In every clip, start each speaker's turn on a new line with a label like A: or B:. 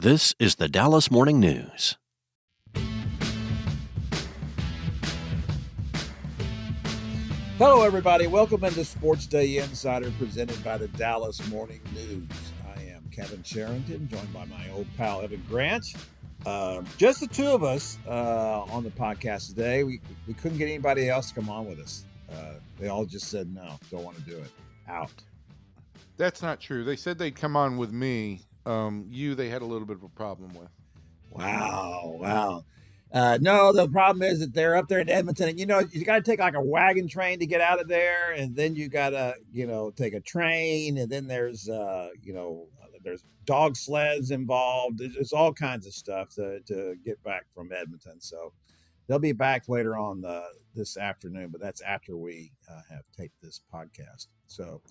A: This is the Dallas Morning News.
B: Hello, everybody. Welcome into SportsDay Insider, presented by the Dallas Morning News. I am Kevin Sherrington, joined by my old pal Evan Grant. Just the two of us on the podcast today. We couldn't get anybody else to come on with us. They all just said no, don't want to do it. Out.
C: That's not true. They said they'd come on with me. They had a little bit of a problem with.
B: Wow. No, the problem is that they're up there in Edmonton, and you got to take like a wagon train to get out of there, and then you got to take a train, and then there's there's dog sleds involved. There's all kinds of stuff to get back from Edmonton. So they'll be back later on this afternoon, but that's after we have taped this podcast. So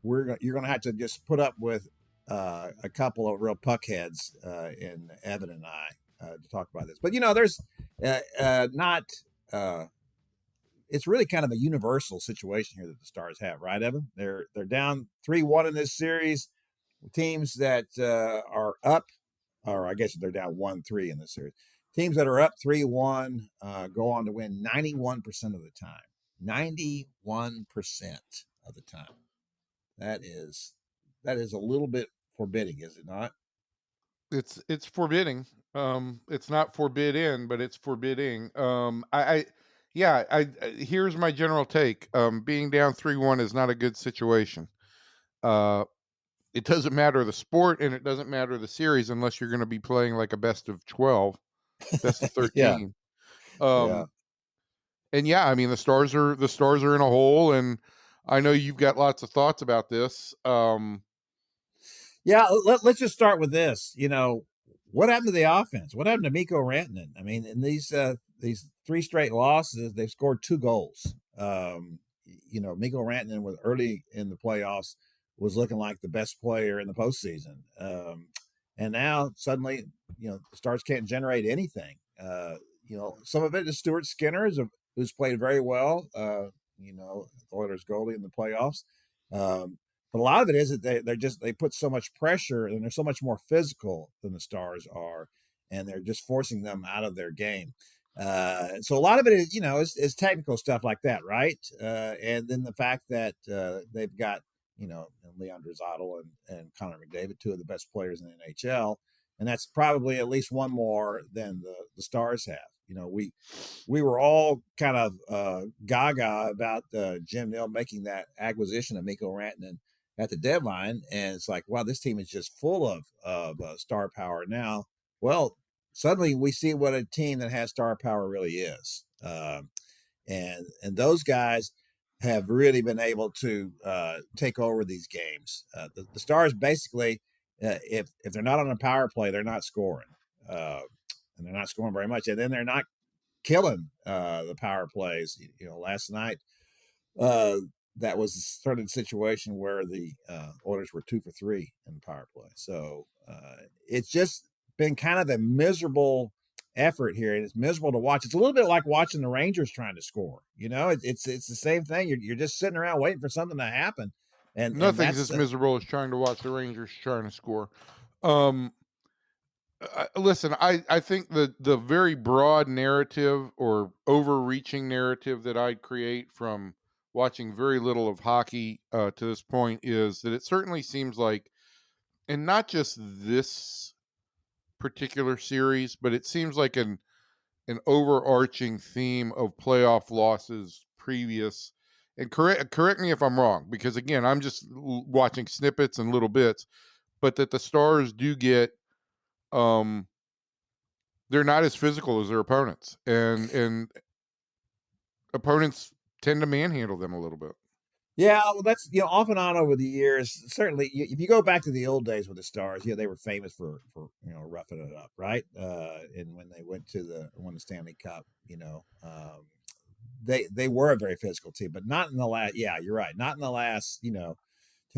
B: you're going to have to just put up with a couple of real puckheads in Evan and I to talk about this. But there's it's really kind of a universal situation here that the Stars have, right, Evan? They're down 3-1 in this series. Teams that are up, or I guess they're down 1-3 in this series. Teams that are up 3-1 go on to win 91% of the time. 91% of the time. That is a little bit forbidding, is it not?
C: It's forbidding. It's not forbidden, but it's forbidding. Here's my general take. Being down 3-1 is not a good situation. It doesn't matter the sport, and it doesn't matter the series unless you're going to be playing like a best of 12, best of 13.
B: Yeah.
C: And I mean the Stars are in a hole, and I know you've got lots of thoughts about this.
B: Let's just start with this. What happened to the offense? What happened to Mikko Rantanen? I mean, in these 3 straight losses, they've scored 2 goals. Mikko Rantanen was early in the playoffs was looking like the best player in the postseason. And now suddenly, the Stars can't generate anything. Some of it is Stuart Skinner, who's played very well, Oilers goalie in the playoffs. But a lot of it is that they put so much pressure, and they're so much more physical than the Stars are, and they're just forcing them out of their game. So a lot of it is, is technical stuff like that, right? And then the fact that they've got, Leon Draisaitl and Connor McDavid, 2 of the best players in the NHL, and that's probably at least one more than the Stars have. We were all kind of gaga about Jim Nill making that acquisition of Mikko Rantanen at the deadline, and it's like, wow, this team is just full of star power now. Well, suddenly we see what a team that has star power really is, and those guys have really been able to take over these games. The Stars basically, if they're not on a power play, they're not scoring, and they're not scoring very much, and then they're not killing the power plays. Last night that was a certain situation where the Oilers were 2 for 3 in the power play. So it's just been kind of a miserable effort here, and it's miserable to watch. It's a little bit like watching the Rangers trying to score. It's the same thing. You're just sitting around waiting for something to happen, and
C: nothing's as miserable as trying to watch the Rangers trying to score. Listen, I think the very broad narrative or overreaching narrative that I'd create from watching very little of hockey to this point is that it certainly seems like, and not just this particular series, but it seems like an overarching theme of playoff losses previous. And correct me if I'm wrong, because again, I'm just watching snippets and little bits, but that the Stars do get, they're not as physical as their opponents, and opponents tend to manhandle them a little bit.
B: Yeah, well, that's off and on over the years. Certainly, if you go back to the old days with the Stars, they were famous for roughing it up, right? And when they went to won the Stanley Cup, they were a very physical team, but not in the last. Yeah, you're right. Not in the last 10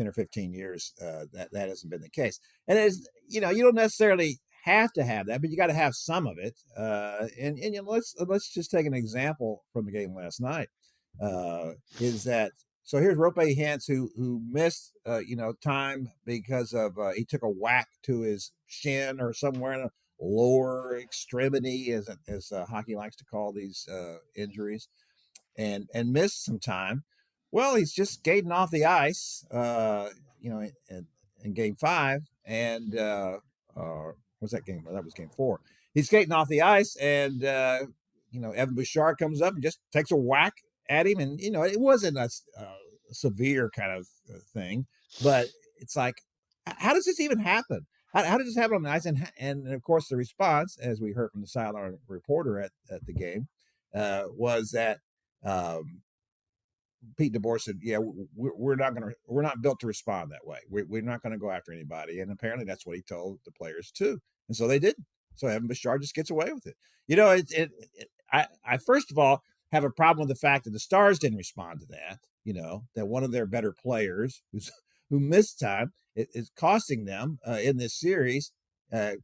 B: or 15 years. That hasn't been the case. And it's you don't necessarily have to have that, but you got to have some of it. And let's just take an example from the game last night. Is that So here's Rope Hintz who missed time because of he took a whack to his shin or somewhere in the lower extremity, as hockey likes to call these injuries, and missed some time. Well, he's just skating off the ice, in Game 5, and what's that game? That was Game 4. He's skating off the ice, and Evan Bouchard comes up and just takes a whack at him, and it wasn't a severe kind of thing, but it's like, how does this even happen? How did this happen on the ice? And of course, the response, as we heard from the sideline reporter at the game, was that Pete DeBoer said, "Yeah, we're not built to respond that way. We're not going to go after anybody." And apparently, that's what he told the players too. And so they didn't. So Evan Bouchard just gets away with it. I first of all have a problem with the fact that the Stars didn't respond to that. That one of their better players who missed time is costing them in this series.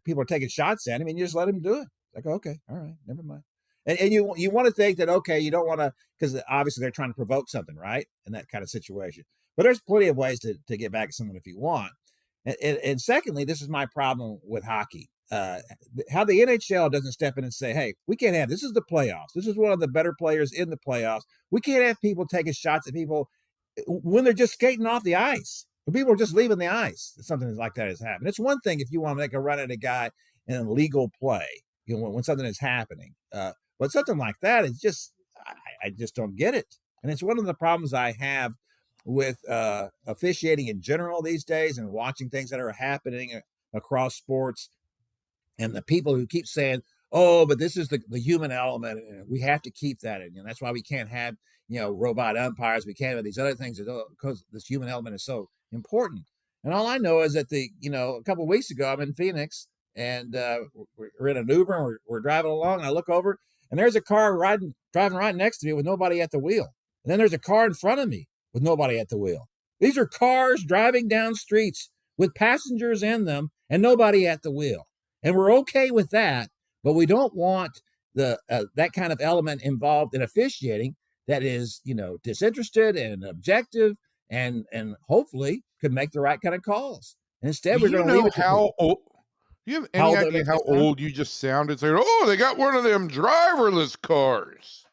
B: People are taking shots at him, and you just let him do it. Like, okay, all right, never mind. And you want to think that, okay, you don't want to, because obviously they're trying to provoke something, right, in that kind of situation. But there's plenty of ways to get back at someone if you want. And secondly, this is my problem with hockey. How the NHL doesn't step in and say, hey, we can't have this. Is the playoffs. This is one of the better players in the playoffs. We can't have people taking shots at people when they're just skating off the ice. When people are just leaving the ice, something like that has happened. It's one thing if you want to make a run at a guy in a legal play, when something is happening. But something like that is just, I just don't get it. And it's one of the problems I have with officiating in general these days and watching things that are happening across sports. And the people who keep saying, oh, but this is the human element, and we have to keep that. And that's why we can't have, robot umpires. We can't have these other things because this human element is so important. And all I know is that a couple of weeks ago, I'm in Phoenix, and we're in an Uber, and we're driving along, and I look over, and there's a car driving right next to me with nobody at the wheel. And then there's a car in front of me with nobody at the wheel. These are cars driving down streets with passengers in them and nobody at the wheel. And we're okay with that, but we don't want that kind of element involved in officiating that is, disinterested and objective and hopefully could make the right kind of calls. And instead, we're going to leave it to
C: how old. Do you have any idea how old you just sounded? Saying, "Oh, they got one of them driverless cars."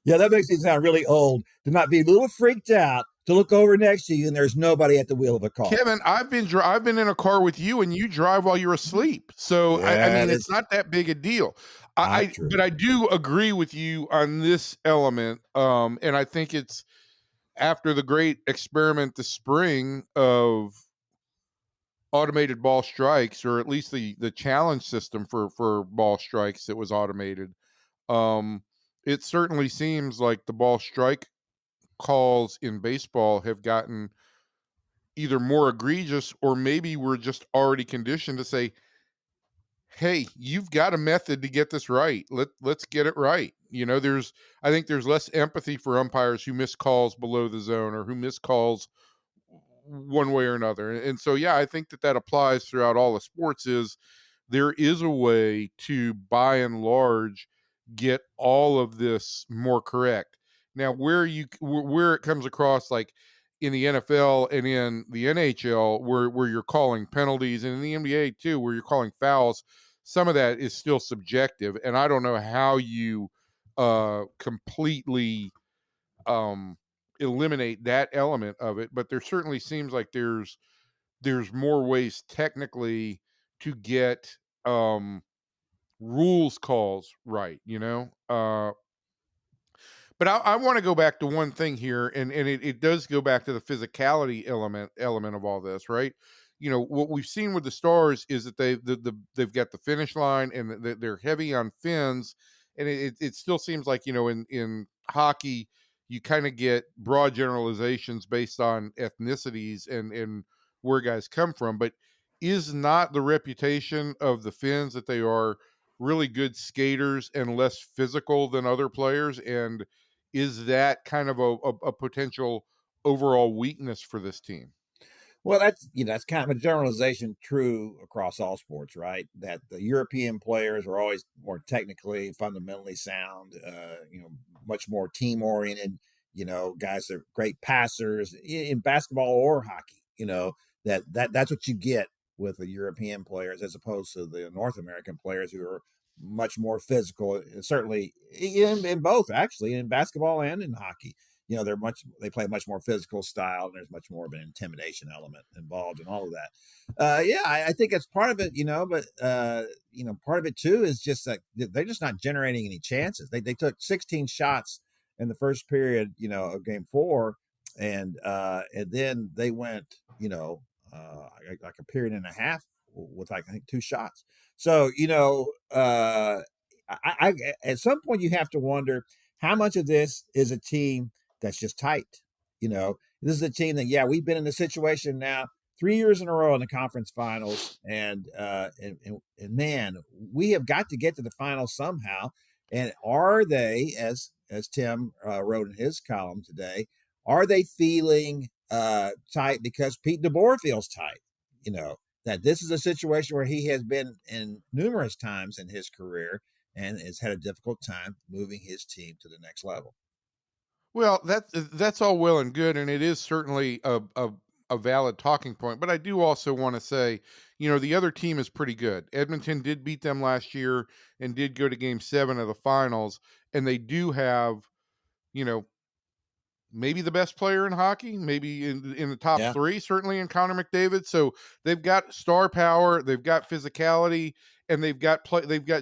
B: Yeah, that makes me sound really old to not be a little freaked out to look over next to you and there's nobody at the wheel of a car.
C: Kevin, I've been in a car with you and you drive while you're asleep. So I mean, it's not that big a deal. But I do agree with you on this element. And I think it's after the great experiment this spring of automated ball strikes, or at least the challenge system for ball strikes that was automated. It certainly seems like the ball strike calls in baseball have gotten either more egregious, or maybe we're just already conditioned to say, hey, you've got a method to get this right. Let's get it right. I think there's less empathy for umpires who miss calls below the zone or who miss calls one way or another. And so, yeah, I think that applies throughout all the sports. There is a way to, by and large, get all of this more correct. Now, where it comes across, like in the NFL and in the NHL, where you're calling penalties, and in the NBA too, where you're calling fouls, some of that is still subjective, and I don't know how you completely eliminate that element of it. But there certainly seems like there's more ways technically to get rules calls right, but I want to go back to one thing here, and it does go back to the physicality element of all this, right? What we've seen with the Stars is that they've got the finish line, and they're heavy on fins, and it still seems like, in hockey you kind of get broad generalizations based on ethnicities and where guys come from, but is not the reputation of the Finns that they are really good skaters and less physical than other players? And is that kind of a potential overall weakness for this team?
B: Well, that's kind of a generalization true across all sports, right? That the European players are always more technically, fundamentally sound, much more team oriented. guys that are great passers in basketball or hockey. That's what you get with the European players as opposed to the North American players who are much more physical, certainly in both, actually, in basketball and in hockey. They play a much more physical style, and there's much more of an intimidation element involved in all of that. I think it's part of it, but part of it too is just that they're just not generating any chances. They took 16 shots in the first period, of game 4, and then they went, like a period and a half with I think 2 shots. So, I at some point you have to wonder how much of this is a team that's just tight. This is a team that, we've been in the situation now 3 years in a row in the conference finals, and man, we have got to get to the finals somehow. And are they, as Tim wrote in his column today, are they feeling tight because Pete DeBoer feels tight? That this is a situation where he has been in numerous times in his career and has had a difficult time moving his team to the next level.
C: Well, that's all well and good, and it is certainly a valid talking point. But I do also want to say, the other team is pretty good. Edmonton did beat them last year and did go to Game 7 of the finals, and they do have, maybe the best player in hockey, maybe in the top 3, certainly in Connor McDavid. So they've got star power, they've got physicality, and they've got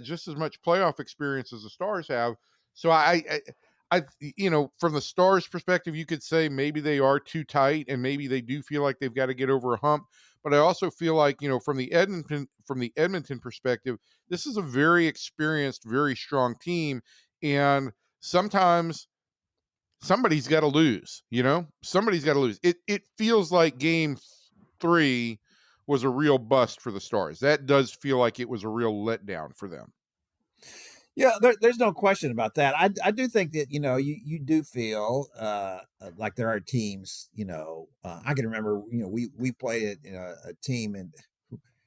C: just as much playoff experience as the Stars have. So I from the Stars perspective, you could say maybe they are too tight and maybe they do feel like they've got to get over a hump. But I also feel like, from the Edmonton perspective, this is a very experienced, very strong team. And sometimes somebody's got to lose, somebody's got to lose. It feels like Game 3 was a real bust for the Stars. That does feel like it was a real letdown for them.
B: Yeah, there's no question about that. I do think that, you do feel like there are teams, I can remember, we played a team, and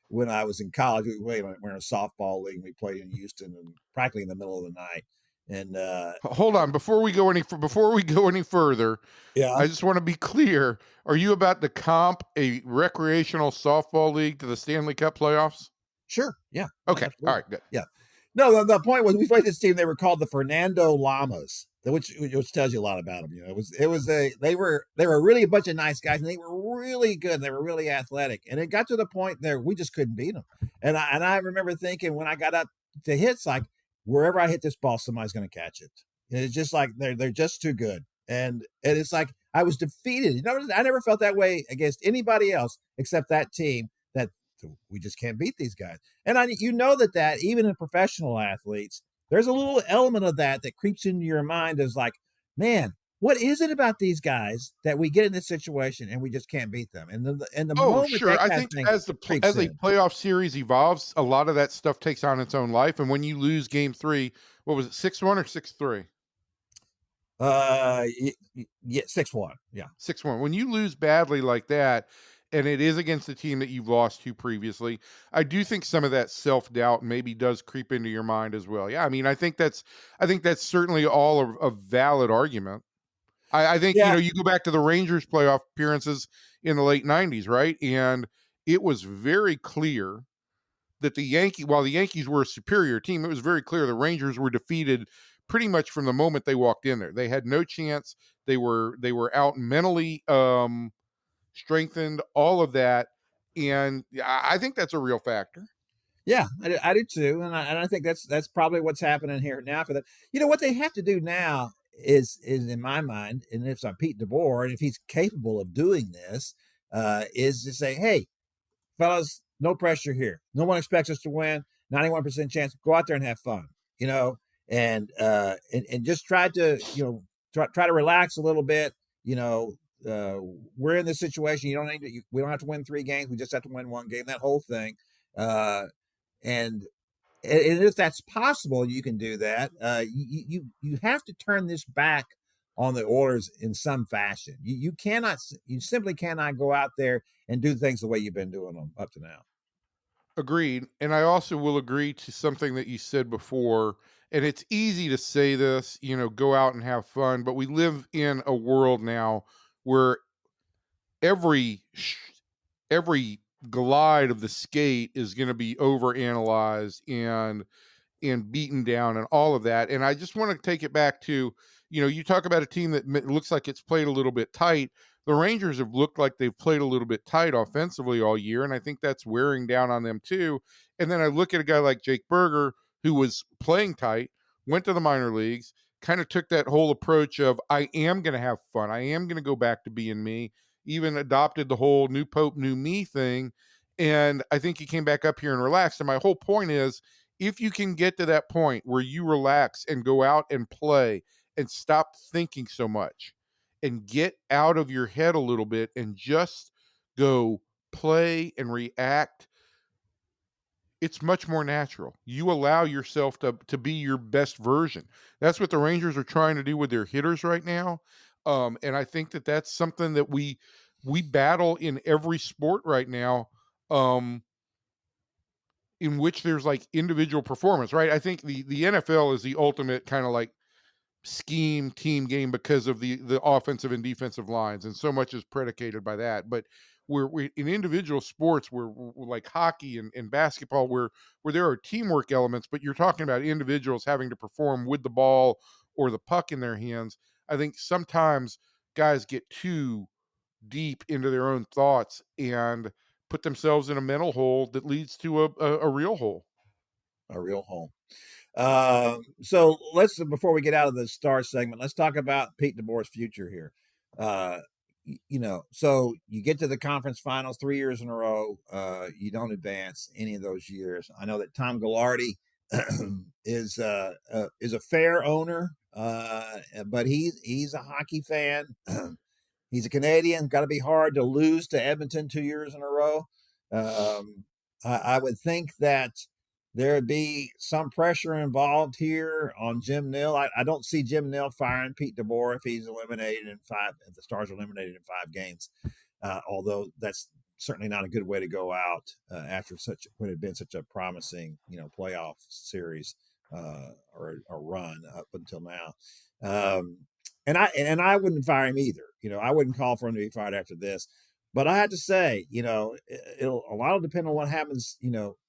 B: when I was in college, we're in a softball league, and we played in Houston and practically in the middle of the night. And
C: hold on, before we go any further, I just want to be clear. Are you about to comp a recreational softball league to the Stanley Cup playoffs?
B: Sure. Yeah.
C: Okay.
B: Absolutely.
C: All right. Good.
B: Yeah. No, the point was we played this team. They were called the Fernando Llamas, which tells you a lot about them. They were really a bunch of nice guys, and they were really good. And they were really athletic, and it got to the point there we just couldn't beat them. And I remember thinking when I got up to hits, like wherever I hit this ball, somebody's going to catch it. And it's just like they're just too good, and it's like I was defeated. I never felt that way against anybody else except that team. That we just can't beat these guys. And that even in professional athletes, there's a little element of that creeps into your mind as like, man, what is it about these guys that we get in this situation and we just can't beat them? And the moment
C: sure. I think as a playoff series evolves, a lot of that stuff takes on its own life. And when you lose Game 3, what was it, 6-1 or 6-3?
B: Yeah, 6-1. Yeah,
C: 6-1. When you lose badly like that, and it is against the team that you've lost to previously, I do think some of that self-doubt maybe does creep into your mind as well. Yeah, I mean, I think that's certainly all a valid argument. I think, you go back to the Rangers playoff appearances in the late 90s, right? And it was very clear that while the Yankees were a superior team, it was very clear the Rangers were defeated pretty much from the moment they walked in there. They had no chance. They were out mentally, strengthened, all of that. And I think that's a real factor.
B: Yeah, I do too, and I think that's probably what's happening here now for them. What they have to do now is in my mind, and if I'm Pete DeBoer, and if he's capable of doing this, is to say, hey, fellas, no pressure here. No one expects us to win. 91% chance. Go out there and have fun. And just try to try to relax a little bit. We're in this situation. We don't have to win 3 games. We just have to win 1 game. That whole thing. And if that's possible, you can do that. You have to turn this back on the Oilers in some fashion. You simply cannot go out there and do things the way you've been doing them up to now.
C: Agreed. And I also will agree to something that you said before. And it's easy to say this, go out and have fun, but we live in a world now where every glide of the skate is going to be overanalyzed and beaten down and all of that. And I just want to take it back to, you talk about a team that looks like it's played a little bit tight. The Rangers have looked like they've played a little bit tight offensively all year, and I think that's wearing down on them too. And then I look at a guy like Jake Berger, who was playing tight, went to the minor leagues, kind of took that whole approach of, I am going to have fun. I am going to go back to being me, even adopted the whole new Pope, new me thing. And I think he came back up here and relaxed. And my whole point is, if you can get to that point where you relax and go out and play and stop thinking so much and get out of your head a little bit and just go play and react, it's much more natural. You allow yourself to be your best version. That's what the Rangers are trying to do with their hitters right now. And I think that that's something that we battle in every sport right now. In which there's like individual performance, right? I think the NFL is the ultimate kind of like scheme team game because of the offensive and defensive lines, and so much is predicated by that. But we in individual sports, we're like hockey and basketball, where there are teamwork elements, but you're talking about individuals having to perform with the ball or the puck in their hands. I think sometimes guys get too deep into their own thoughts and put themselves in a mental hole that leads to a real hole.
B: A real home. So let's, before we get out of the star segment, let's talk about Pete DeBoer's future here. So you get to the conference finals 3 years in a row. You don't advance any of those years. I know that Tom Ghilardi is a fair owner, but he's a hockey fan. He's a Canadian. Got to be hard to lose to Edmonton 2 years in a row. I would think that there would be some pressure involved here on Jim Nill. I don't see Jim Nill firing Pete DeBoer if he's eliminated in five, if the Stars are eliminated in 5 games. Although that's certainly not a good way to go out after what had been such a promising, playoff series or a run up until now. And I wouldn't fire him either. I wouldn't call for him to be fired after this. But I have to say, a lot will depend on what happens,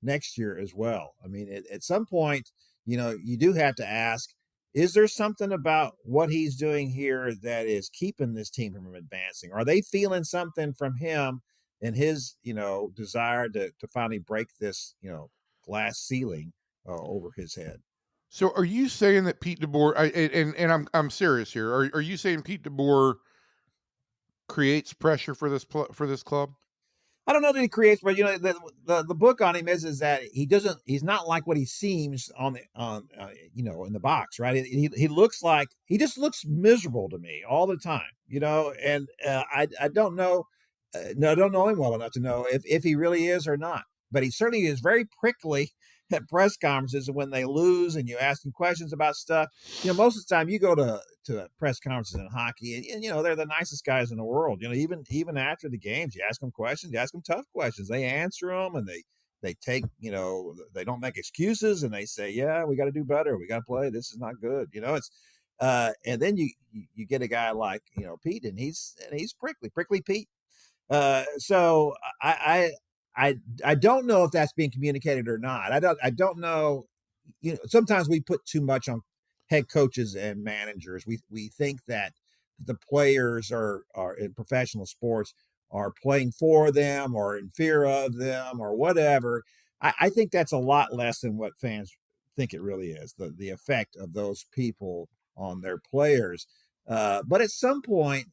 B: next year as well. I mean, at some point, you do have to ask, is there something about what he's doing here that is keeping this team from advancing? Are they feeling something from him and his, desire to finally break this, glass ceiling over his head?
C: So are you saying that Pete DeBoer, and I'm serious here, are you saying Pete DeBoer creates pressure for this club?
B: I don't know that he creates, but the book on him is that he's not like what he seems in the box, right? He looks like, he just looks miserable to me all the time, and I don't know, no, I don't know him well enough to know if he really is or not, but he certainly is very prickly at press conferences when they lose and you ask him questions about stuff. Most of the time you go to press conferences in hockey and they're the nicest guys in the world. Even after the games, you ask them questions, you ask them tough questions, they answer them, and they take, they don't make excuses, and they say, yeah, we got to do better, we got to play, this is not good. It's and then you get a guy like Pete, and he's prickly Pete. So I don't know if that's being communicated or not. I don't know. Sometimes we put too much on head coaches and managers. We think that the players are in professional sports are playing for them or in fear of them or whatever. I think that's a lot less than what fans think it really is. The effect of those people on their players. But at some point,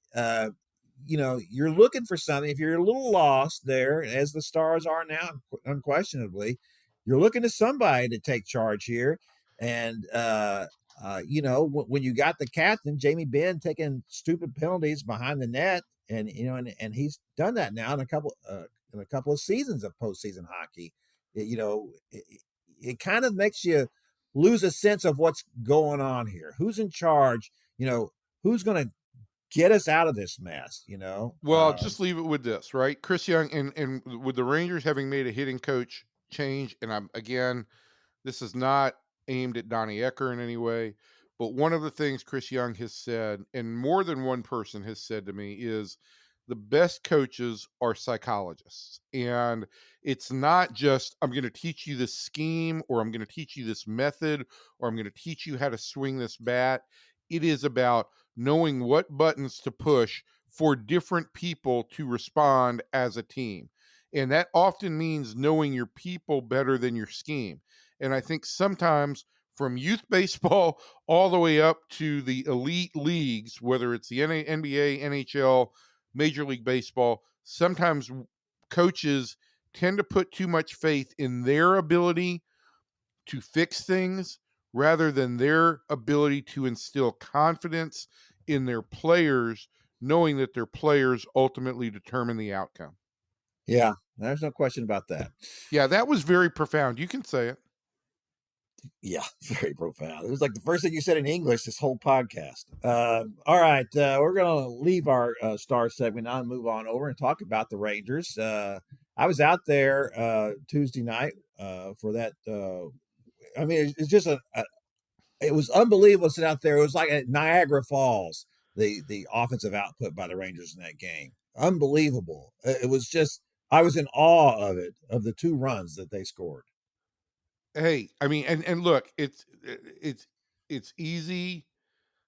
B: you're looking for something. If you're a little lost there, as the Stars are now, unquestionably, you're looking to somebody to take charge here. And, when you got the captain, Jamie Benn, taking stupid penalties behind the net, and, and he's done that now in a couple of seasons of postseason hockey, it kind of makes you lose a sense of what's going on here. Who's in charge? Who's going to get us out of this mess,
C: Well, I'll just leave it with this, right? Chris Young, and with the Rangers having made a hitting coach change. And this is not aimed at Donnie Ecker in any way, but one of the things Chris Young has said, and more than one person has said to me, is the best coaches are psychologists. And it's not just, I'm going to teach you this scheme, or I'm going to teach you this method, or I'm going to teach you how to swing this bat. It is about knowing what buttons to push for different people to respond as a team. And that often means knowing your people better than your scheme. And I think sometimes from youth baseball all the way up to the elite leagues, whether it's the NBA, NHL, Major League Baseball, sometimes coaches tend to put too much faith in their ability to fix things rather than their ability to instill confidence in their players, knowing that their players ultimately determine the outcome.
B: Yeah, there's no question about that.
C: Yeah, that was very profound. You can say it.
B: Yeah, very profound. It was like the first thing you said in English this whole podcast. All right, we're going to leave our star segment now and move on over and talk about the Rangers. I was out there Tuesday night for that. I mean, it's just it was unbelievable to sit out there. It was like at Niagara Falls, the offensive output by the Rangers in that game. Unbelievable. It was just, I was in awe of it, of the 2 runs that they scored.
C: Hey, I mean, and look, it's easy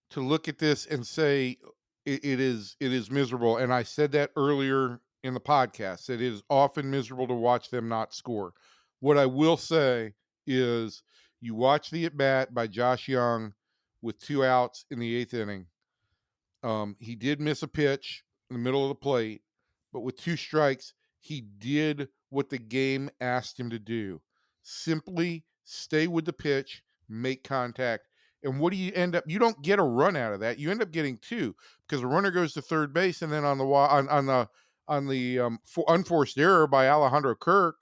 C: to look at this and say it is miserable. And I said that earlier in the podcast, that it is often miserable to watch them not score. What I will say is, you watch the at bat by Josh Young with 2 outs in the 8th inning. He did miss a pitch in the middle of the plate, but with 2 strikes, he did what the game asked him to do. Simply stay with the pitch, make contact. And what do you end up? You don't get a run out of that. You end up getting 2, because the runner goes to third base, and then on the unforced error by Alejandro Kirk,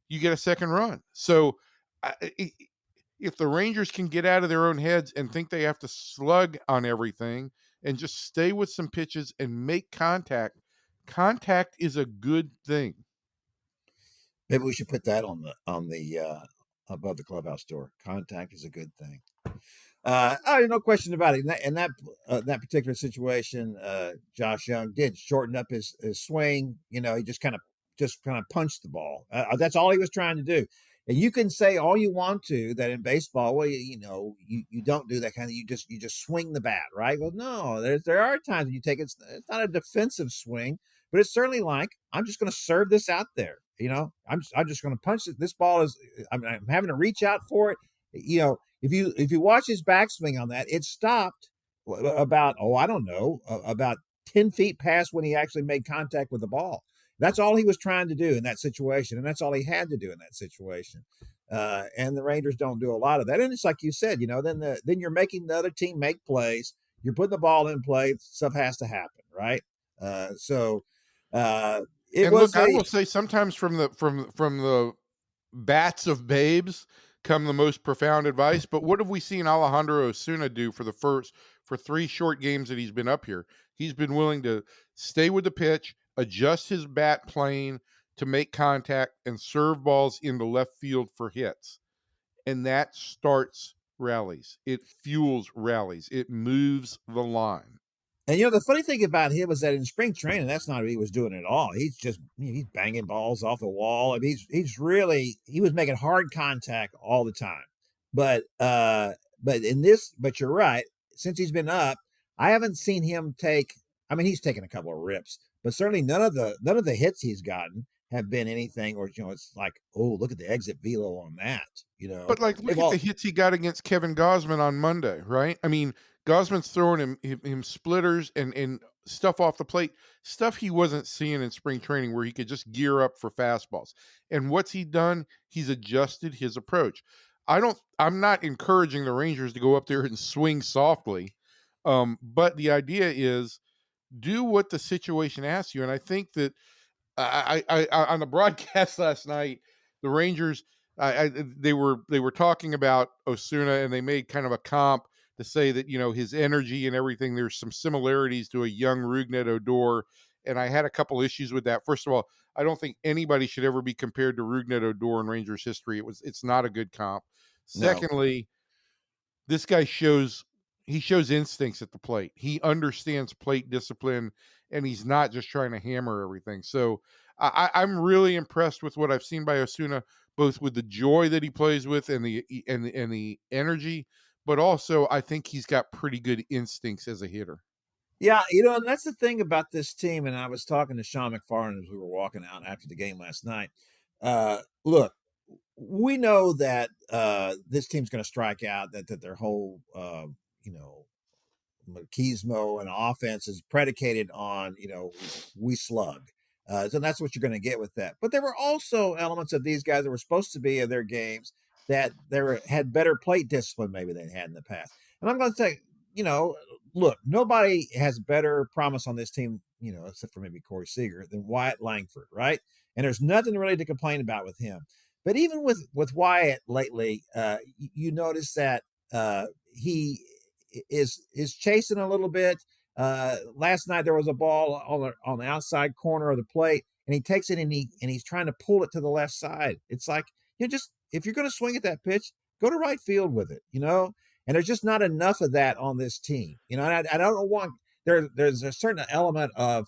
C: you get a second run. So if the Rangers can get out of their own heads and think they have to slug on everything and just stay with some pitches and make contact, contact is a good thing.
B: Maybe we should put that on the above the clubhouse door. Contact is a good thing. No question about it. In that particular situation, Josh Young did shorten up his swing. You know, he just kind of punched the ball. That's all he was trying to do. And you can say all you want to that in baseball, well, you don't do that kind of. You just swing the bat, right? Well, no, there are times when you take it. It's not a defensive swing, but it's certainly like, I'm just going to serve this out there. You know, I'm just going to punch it. This ball is. I'm having to reach out for it. You know, if you watch his backswing on that, it stopped about about 10 feet past when he actually made contact with the ball. That's all he was trying to do in that situation, and that's all he had to do in that situation. And the Rangers don't do a lot of that. And it's like you said, then you're making the other team make plays. You're putting the ball in play. Stuff has to happen, right? I
C: will say, sometimes from the bats of babes come the most profound advice. But what have we seen Alejandro Osuna do for 3 short games that he's been up here? He's been willing to stay with the pitch, adjust his bat plane to make contact, and serve balls into left field for hits. And that starts rallies. It fuels rallies. It moves the line.
B: And the funny thing about him is that in spring training, that's not what he was doing at all. He's just he's banging balls off the wall. I mean, he was making hard contact all the time. But you're right. Since he's been up, I haven't seen him take. I mean, he's taken a couple of rips, but certainly none of the hits he's gotten have been anything, or it's like, oh, look at the exit velo on that.
C: But look at the hits he got against Kevin Gausman on Monday, right? I mean, Gausman's throwing him splitters and stuff off the plate, stuff he wasn't seeing in spring training, where he could just gear up for fastballs. And what's he done? He's adjusted his approach. I'm not encouraging the Rangers to go up there and swing softly. But the idea is, do what the situation asks you. And I think that I on the broadcast last night, the Rangers, they were talking about Osuna, and they made kind of a comp to say that, his energy and everything, there's some similarities to a young Rougned Odor. And I had a couple issues with that. First of all, I don't think anybody should ever be compared to Rougned Odor in Rangers history. It's not a good comp.
B: No.
C: Secondly, this guy shows instincts at the plate. He understands plate discipline, and he's not just trying to hammer everything. So I'm really impressed with what I've seen by Osuna, both with the joy that he plays with and the energy, but also I think he's got pretty good instincts as a hitter.
B: Yeah, and that's the thing about this team. And I was talking to Sean McFarland as we were walking out after the game last night. Look, we know that this team's going to strike out. That their whole, machismo and offense is predicated on, we slug. So that's what you're going to get with that. But there were also elements of these guys that were supposed to be in their games that had better plate discipline maybe they had in the past. And I'm going to say, look, nobody has better promise on this team, except for maybe Corey Seager, than Wyatt Langford, right? And there's nothing really to complain about with him. But even with Wyatt lately, you notice that he is chasing a little bit. Last night there was a ball on the outside corner of the plate, and he takes it and he's trying to pull it to the left side. It's like, just if you're going to swing at that pitch, go to right field with it, And there's just not enough of that on this team, And I don't want there's a certain element of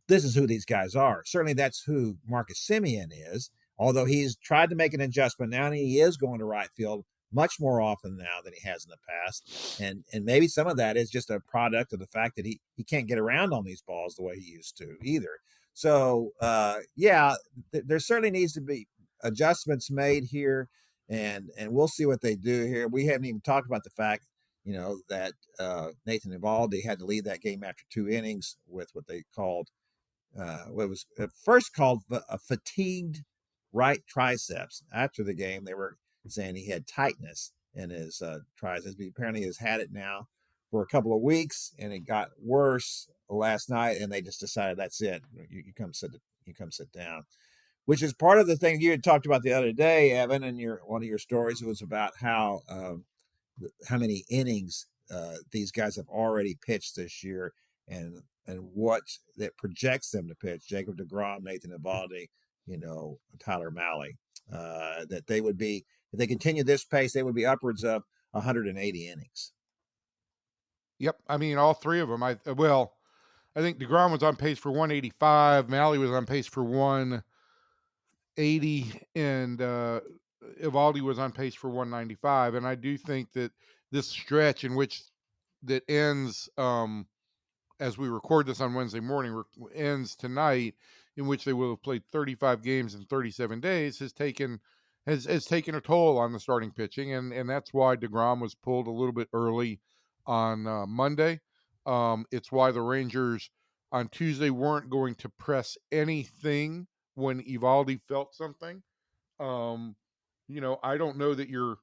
B: this is who these guys are. Certainly that's who Marcus Semien is, although he's tried to make an adjustment now, and he is going to right field much more often now than he has in the past. And maybe some of that is just a product of the fact that he can't get around on these balls the way he used to either. So, there certainly needs to be adjustments made here, and we'll see what they do here. We haven't even talked about the fact, that Nathan Eovaldi had to leave that game after 2 innings with what they called what was at first called a fatigued right triceps. After the game, they were saying he had tightness in his triceps. But apparently has had it now for a couple of weeks, and it got worse last night, and they just decided that's it. You come sit down, which is part of the thing you had talked about the other day, Evan, in one of your stories. It was about how many innings these guys have already pitched this year, and what that projects them to pitch. Jacob deGrom, Nathan Eovaldi, Tyler Mahle, that they would be, if they continue this pace, they would be upwards of 180 innings.
C: Yep, I mean all three of them. I think deGrom was on pace for 185. Mahle was on pace for 180, and Eovaldi was on pace for 195. And I do think that this stretch that ends as we record this on Wednesday morning, ends tonight, in which they will have played 35 games in 37 days, has taken a toll on the starting pitching, and that's why deGrom was pulled a little bit early on Monday. It's why the Rangers on Tuesday weren't going to press anything when Eovaldi felt something. I don't know that you're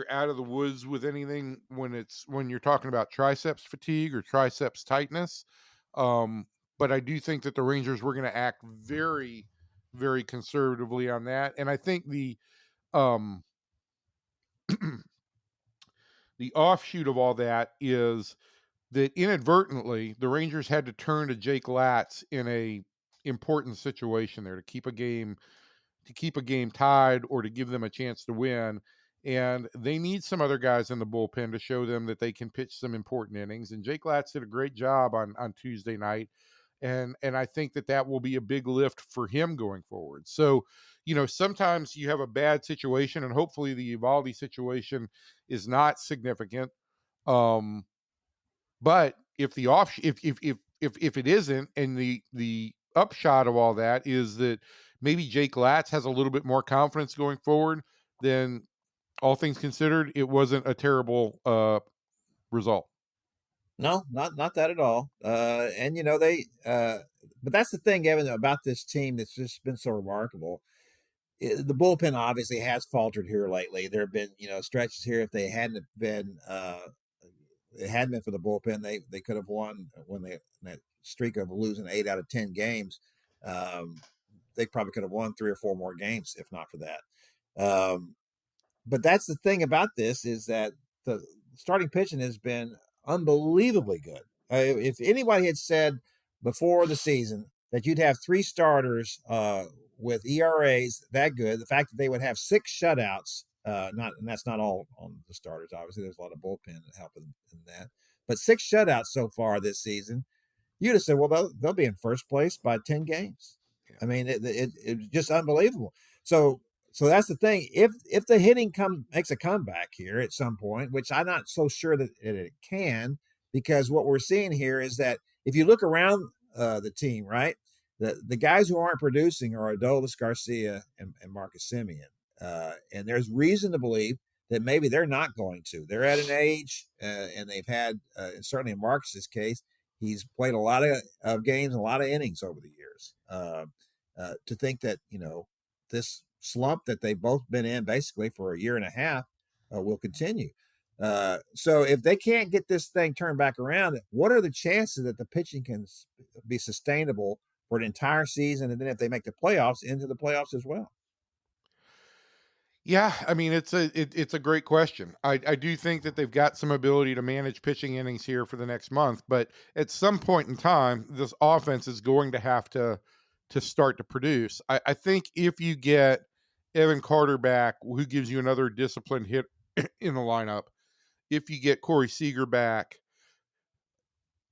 C: out of the woods with anything when you're talking about triceps fatigue or triceps tightness. But I do think that the Rangers were going to act very, very conservatively on that. And I think the the offshoot of all that is that inadvertently the Rangers had to turn to Jake Latz in a important situation there to keep a game tied or to give them a chance to win. And they need some other guys in the bullpen to show them that they can pitch some important innings. And Jake Latz did a great job on Tuesday night. And I think that will be a big lift for him going forward. So, sometimes you have a bad situation, and hopefully the Eovaldi situation is not significant. But if if it isn't, and the upshot of all that is that maybe Jake Latz has a little bit more confidence going forward, then all things considered, it wasn't a terrible result.
B: No, not that at all. And they, but that's the thing, Evan, about this team that's just been so remarkable. The bullpen obviously has faltered here lately. There have been, stretches here. If they hadn't been, it hadn't been for the bullpen, they could have won that streak of losing 8 out of 10 games. They probably could have won 3 or 4 more games if not for that. But that's the thing about this, is that the starting pitching has been unbelievably good. If anybody had said before the season that you'd have three starters with ERAs that good. The fact that they would have 6 shutouts, and that's not all on the starters. Obviously, there's a lot of bullpen helping in that, but 6 shutouts so far this season. You'd have said, well, they'll be in first place by 10 games.
C: Yeah.
B: I mean, it's just unbelievable. So that's the thing. If the hitting makes a comeback here at some point, which I'm not so sure that it can, because what we're seeing here is that if you look around the team, right, the guys who aren't producing are Adolis Garcia and Marcus Semien, and there's reason to believe that maybe they're not going to. They're at an age, and they've had, certainly in Marcus's case, he's played a lot of games, a lot of innings over the years. To think that, this slump that they've both been in basically for a year and a half will continue. So if they can't get this thing turned back around, what are the chances that the pitching can be sustainable for an entire season? And then if they make the playoffs, into the playoffs as well?
C: Yeah, I mean, it's a great question. I do think that they've got some ability to manage pitching innings here for the next month, but at some point in time, this offense is going to have to start to produce. I think if you get Evan Carter back, who gives you another disciplined hit in the lineup, if you get Corey Seager back,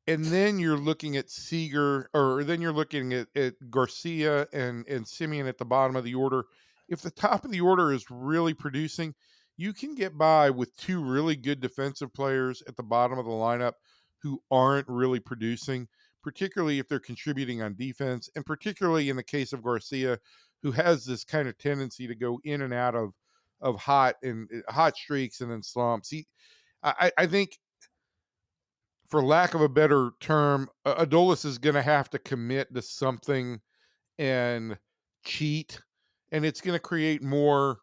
C: and then you're looking at Seager, or then you're looking at Garcia and Semien at the bottom of the order. If the top of the order is really producing, you can get by with 2 really good defensive players at the bottom of the lineup who aren't really producing, particularly if they're contributing on defense, and particularly in the case of Garcia, who has this kind of tendency to go in and out of hot streaks and then slumps. I think, for lack of a better term, Adolis is going to have to commit to something and cheat, and it's going to create more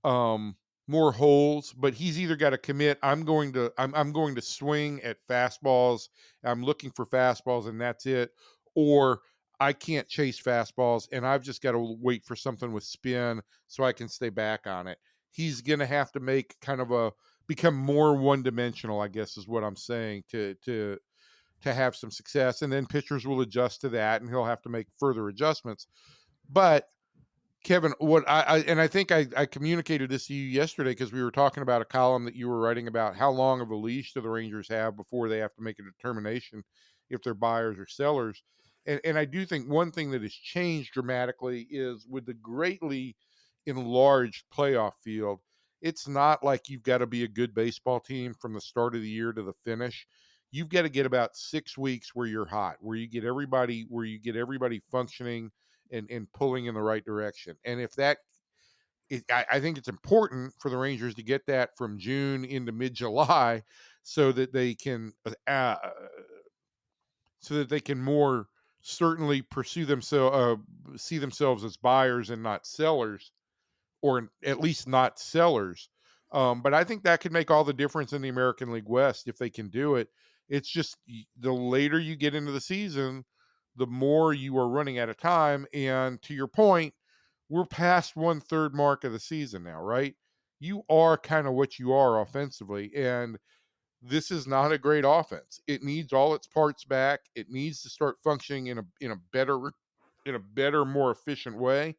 C: holes. But he's either got to commit, I'm going to swing at fastballs, I'm looking for fastballs, and that's it, or I can't chase fastballs, and I've just got to wait for something with spin so I can stay back on it. He's going to have to make become more one-dimensional, I guess is what I'm saying, to have some success, and then pitchers will adjust to that, and he'll have to make further adjustments. But Kevin, what I think I communicated this to you yesterday, because we were talking about a column that you were writing about how long of a leash do the Rangers have before they have to make a determination if they're buyers or sellers. And I do think one thing that has changed dramatically is with the greatly enlarged playoff field. It's not like you've got to be a good baseball team from the start of the year to the finish. You've got to get about 6 weeks where you're hot, where you get everybody functioning and pulling in the right direction. And if that, I think it's important for the Rangers to get that from June into mid-July, so that they can more certainly pursue themselves, see themselves as buyers and not sellers, or at least not sellers. But I think that could make all the difference in the American League West if they can do it. It's just the later you get into the season, the more you are running out of time. And to your point, we're past 1/3 mark of the season now, right? You are kind of what you are offensively, and this is not a great offense. It needs all its parts back. It needs to start functioning in a better, more efficient way.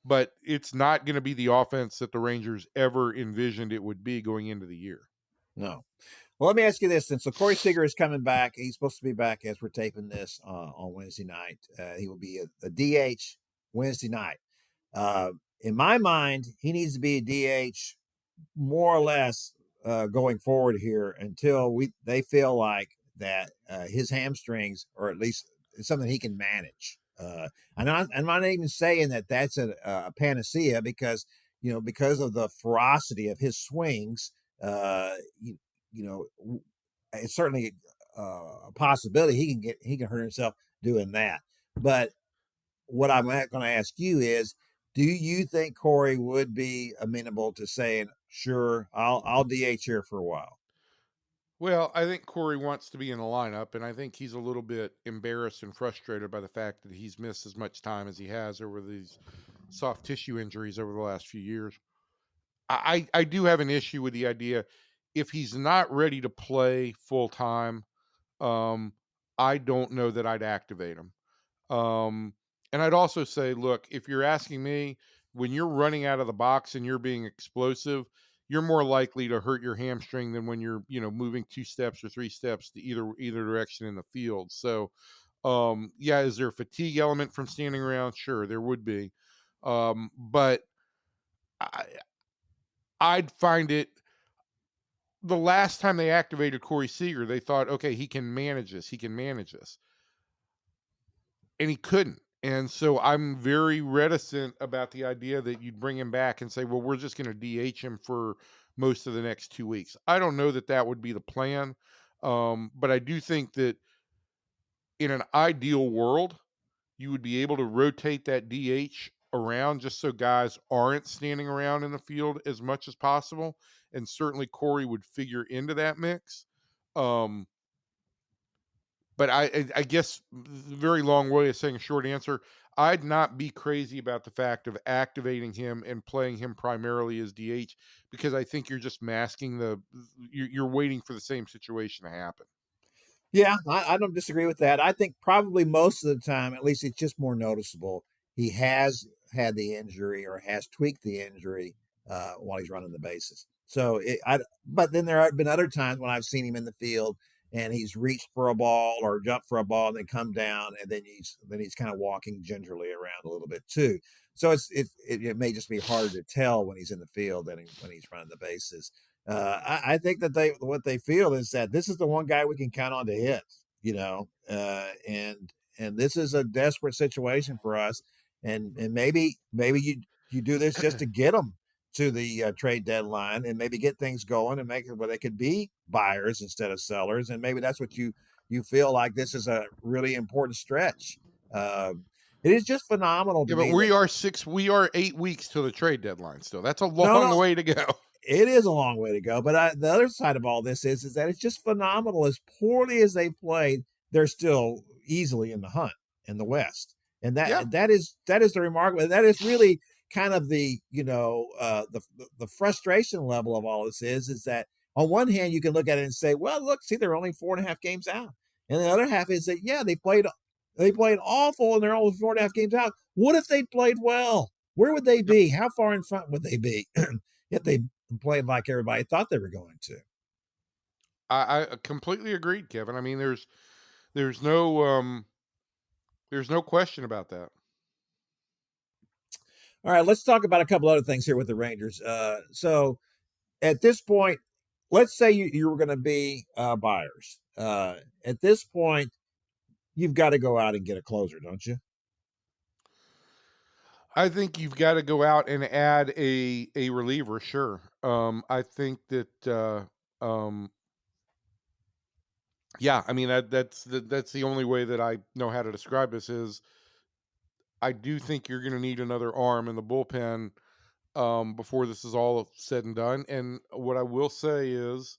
C: But it's not going to be the offense that the Rangers ever envisioned it would be going into the year.
B: No. Well, let me ask you this then. So Corey Seager is coming back. He's supposed to be back as we're taping this on Wednesday night. He will be a DH Wednesday night. In my mind, he needs to be a DH more or less going forward here until they feel like that his hamstrings, or at least something he can manage. I'm not even saying that that's a panacea, because because of the ferocity of his swings. It's certainly a possibility he can hurt himself doing that. But what I'm going to ask you is, do you think Corey would be amenable to saying, "Sure, I'll DH here for a while"?
C: Well, I think Corey wants to be in the lineup, and I think he's a little bit embarrassed and frustrated by the fact that he's missed as much time as he has over these soft tissue injuries over the last few years. I do have an issue with the idea, if he's not ready to play full time, I don't know that I'd activate him. And I'd also say, look, if you're asking me, when you're running out of the box and you're being explosive, you're more likely to hurt your hamstring than when you're, moving 2 steps or 3 steps to either direction in the field. So, yeah, is there a fatigue element from standing around? Sure, there would be. But I, I'd find it the last time they activated Corey Seager, they thought, okay, he can manage this. He can manage this. And he couldn't. And so I'm very reticent about the idea that you'd bring him back and say, well, we're just going to DH him for most of the next 2 weeks. I don't know that that would be the plan. But I do think that in an ideal world, you would be able to rotate that DH around just so guys aren't standing around in the field as much as possible. And certainly Corey would figure into that mix. Um, But I guess very long way of saying a short answer. I'd not be crazy about the fact of activating him and playing him primarily as DH because I think you're just masking you're waiting for the same situation to happen.
B: Yeah, I don't disagree with that. I think probably most of the time, at least it's just more noticeable, he has had the injury or has tweaked the injury while he's running the bases. But then there have been other times when I've seen him in the field and he's reached for a ball or jumped for a ball and then come down and then he's kind of walking gingerly around a little bit too. So it may just be harder to tell when he's in the field than when he's running the bases. I think that what they feel is that this is the one guy we can count on to hit, and this is a desperate situation for us, and maybe you do this just to get them to the trade deadline and maybe get things going and make it where they could be buyers instead of sellers, and maybe that's what you feel like this is a really important stretch. It is just phenomenal to
C: Yeah, but
B: me that
C: we are 8 weeks to the trade deadline still. That's a
B: no,
C: long
B: no,
C: way to go.
B: it is a long way to go, but the other side of all this is that it's just phenomenal. As poorly as they've played, they're still easily in the hunt in the West, and
C: Yeah.
B: that is the remarkable. That is really kind of the the frustration level of all this is that on one hand you can look at it and say, well, look, see, they're only 4.5 games out, and the other half is that yeah, they played awful and they're only 4.5 games out. What if they played well? Where would they
C: Yep.
B: be? How far in front would they be if they played like everybody thought they were going to?
C: I completely agreed, Kevin. I mean, there's no there's no question about that.
B: All right, let's talk about a couple other things here with the Rangers. So at this point, let's say you were going to be buyers. At this point, you've got to go out and get a closer, don't you?
C: I think you've got to go out and add a reliever, sure. I think that yeah, I mean that's the only way that I know how to describe this is I do think you're going to need another arm in the bullpen before this is all said and done. And what I will say is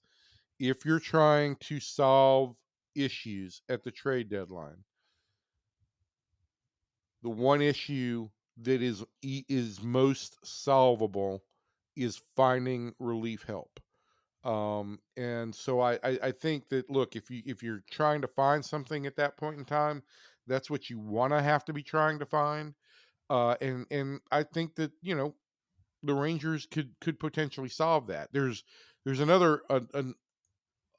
C: if you're trying to solve issues at the trade deadline, the one issue that is most solvable is finding relief help. And so I think that look, if you're trying to find something at that point in time, that's what you want to have to be trying to find. And I think that the Rangers could potentially solve that. There's another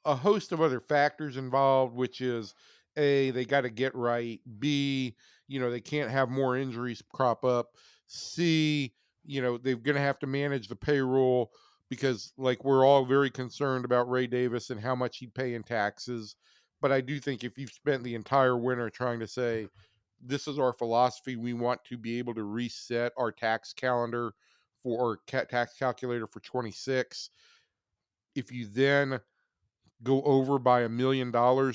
C: a host of other factors involved, which is A, they got to get right. B, they can't have more injuries crop up. C, they're going to have to manage the payroll because, like, we're all very concerned about Ray Davis and how much he'd pay in taxes. But I do think if you've spent the entire winter trying to say, this is our philosophy, we want to be able to reset our tax calendar for our tax calculator for 26. If you then go over by $1 million,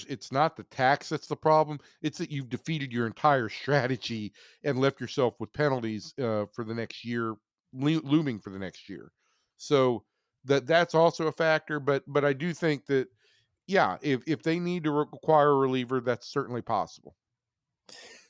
C: it's not the tax that's the problem. It's that you've defeated your entire strategy and left yourself with penalties for the next year, looming for the next year. So that's also a factor. But I do think that yeah, if they need to require a reliever, that's certainly possible.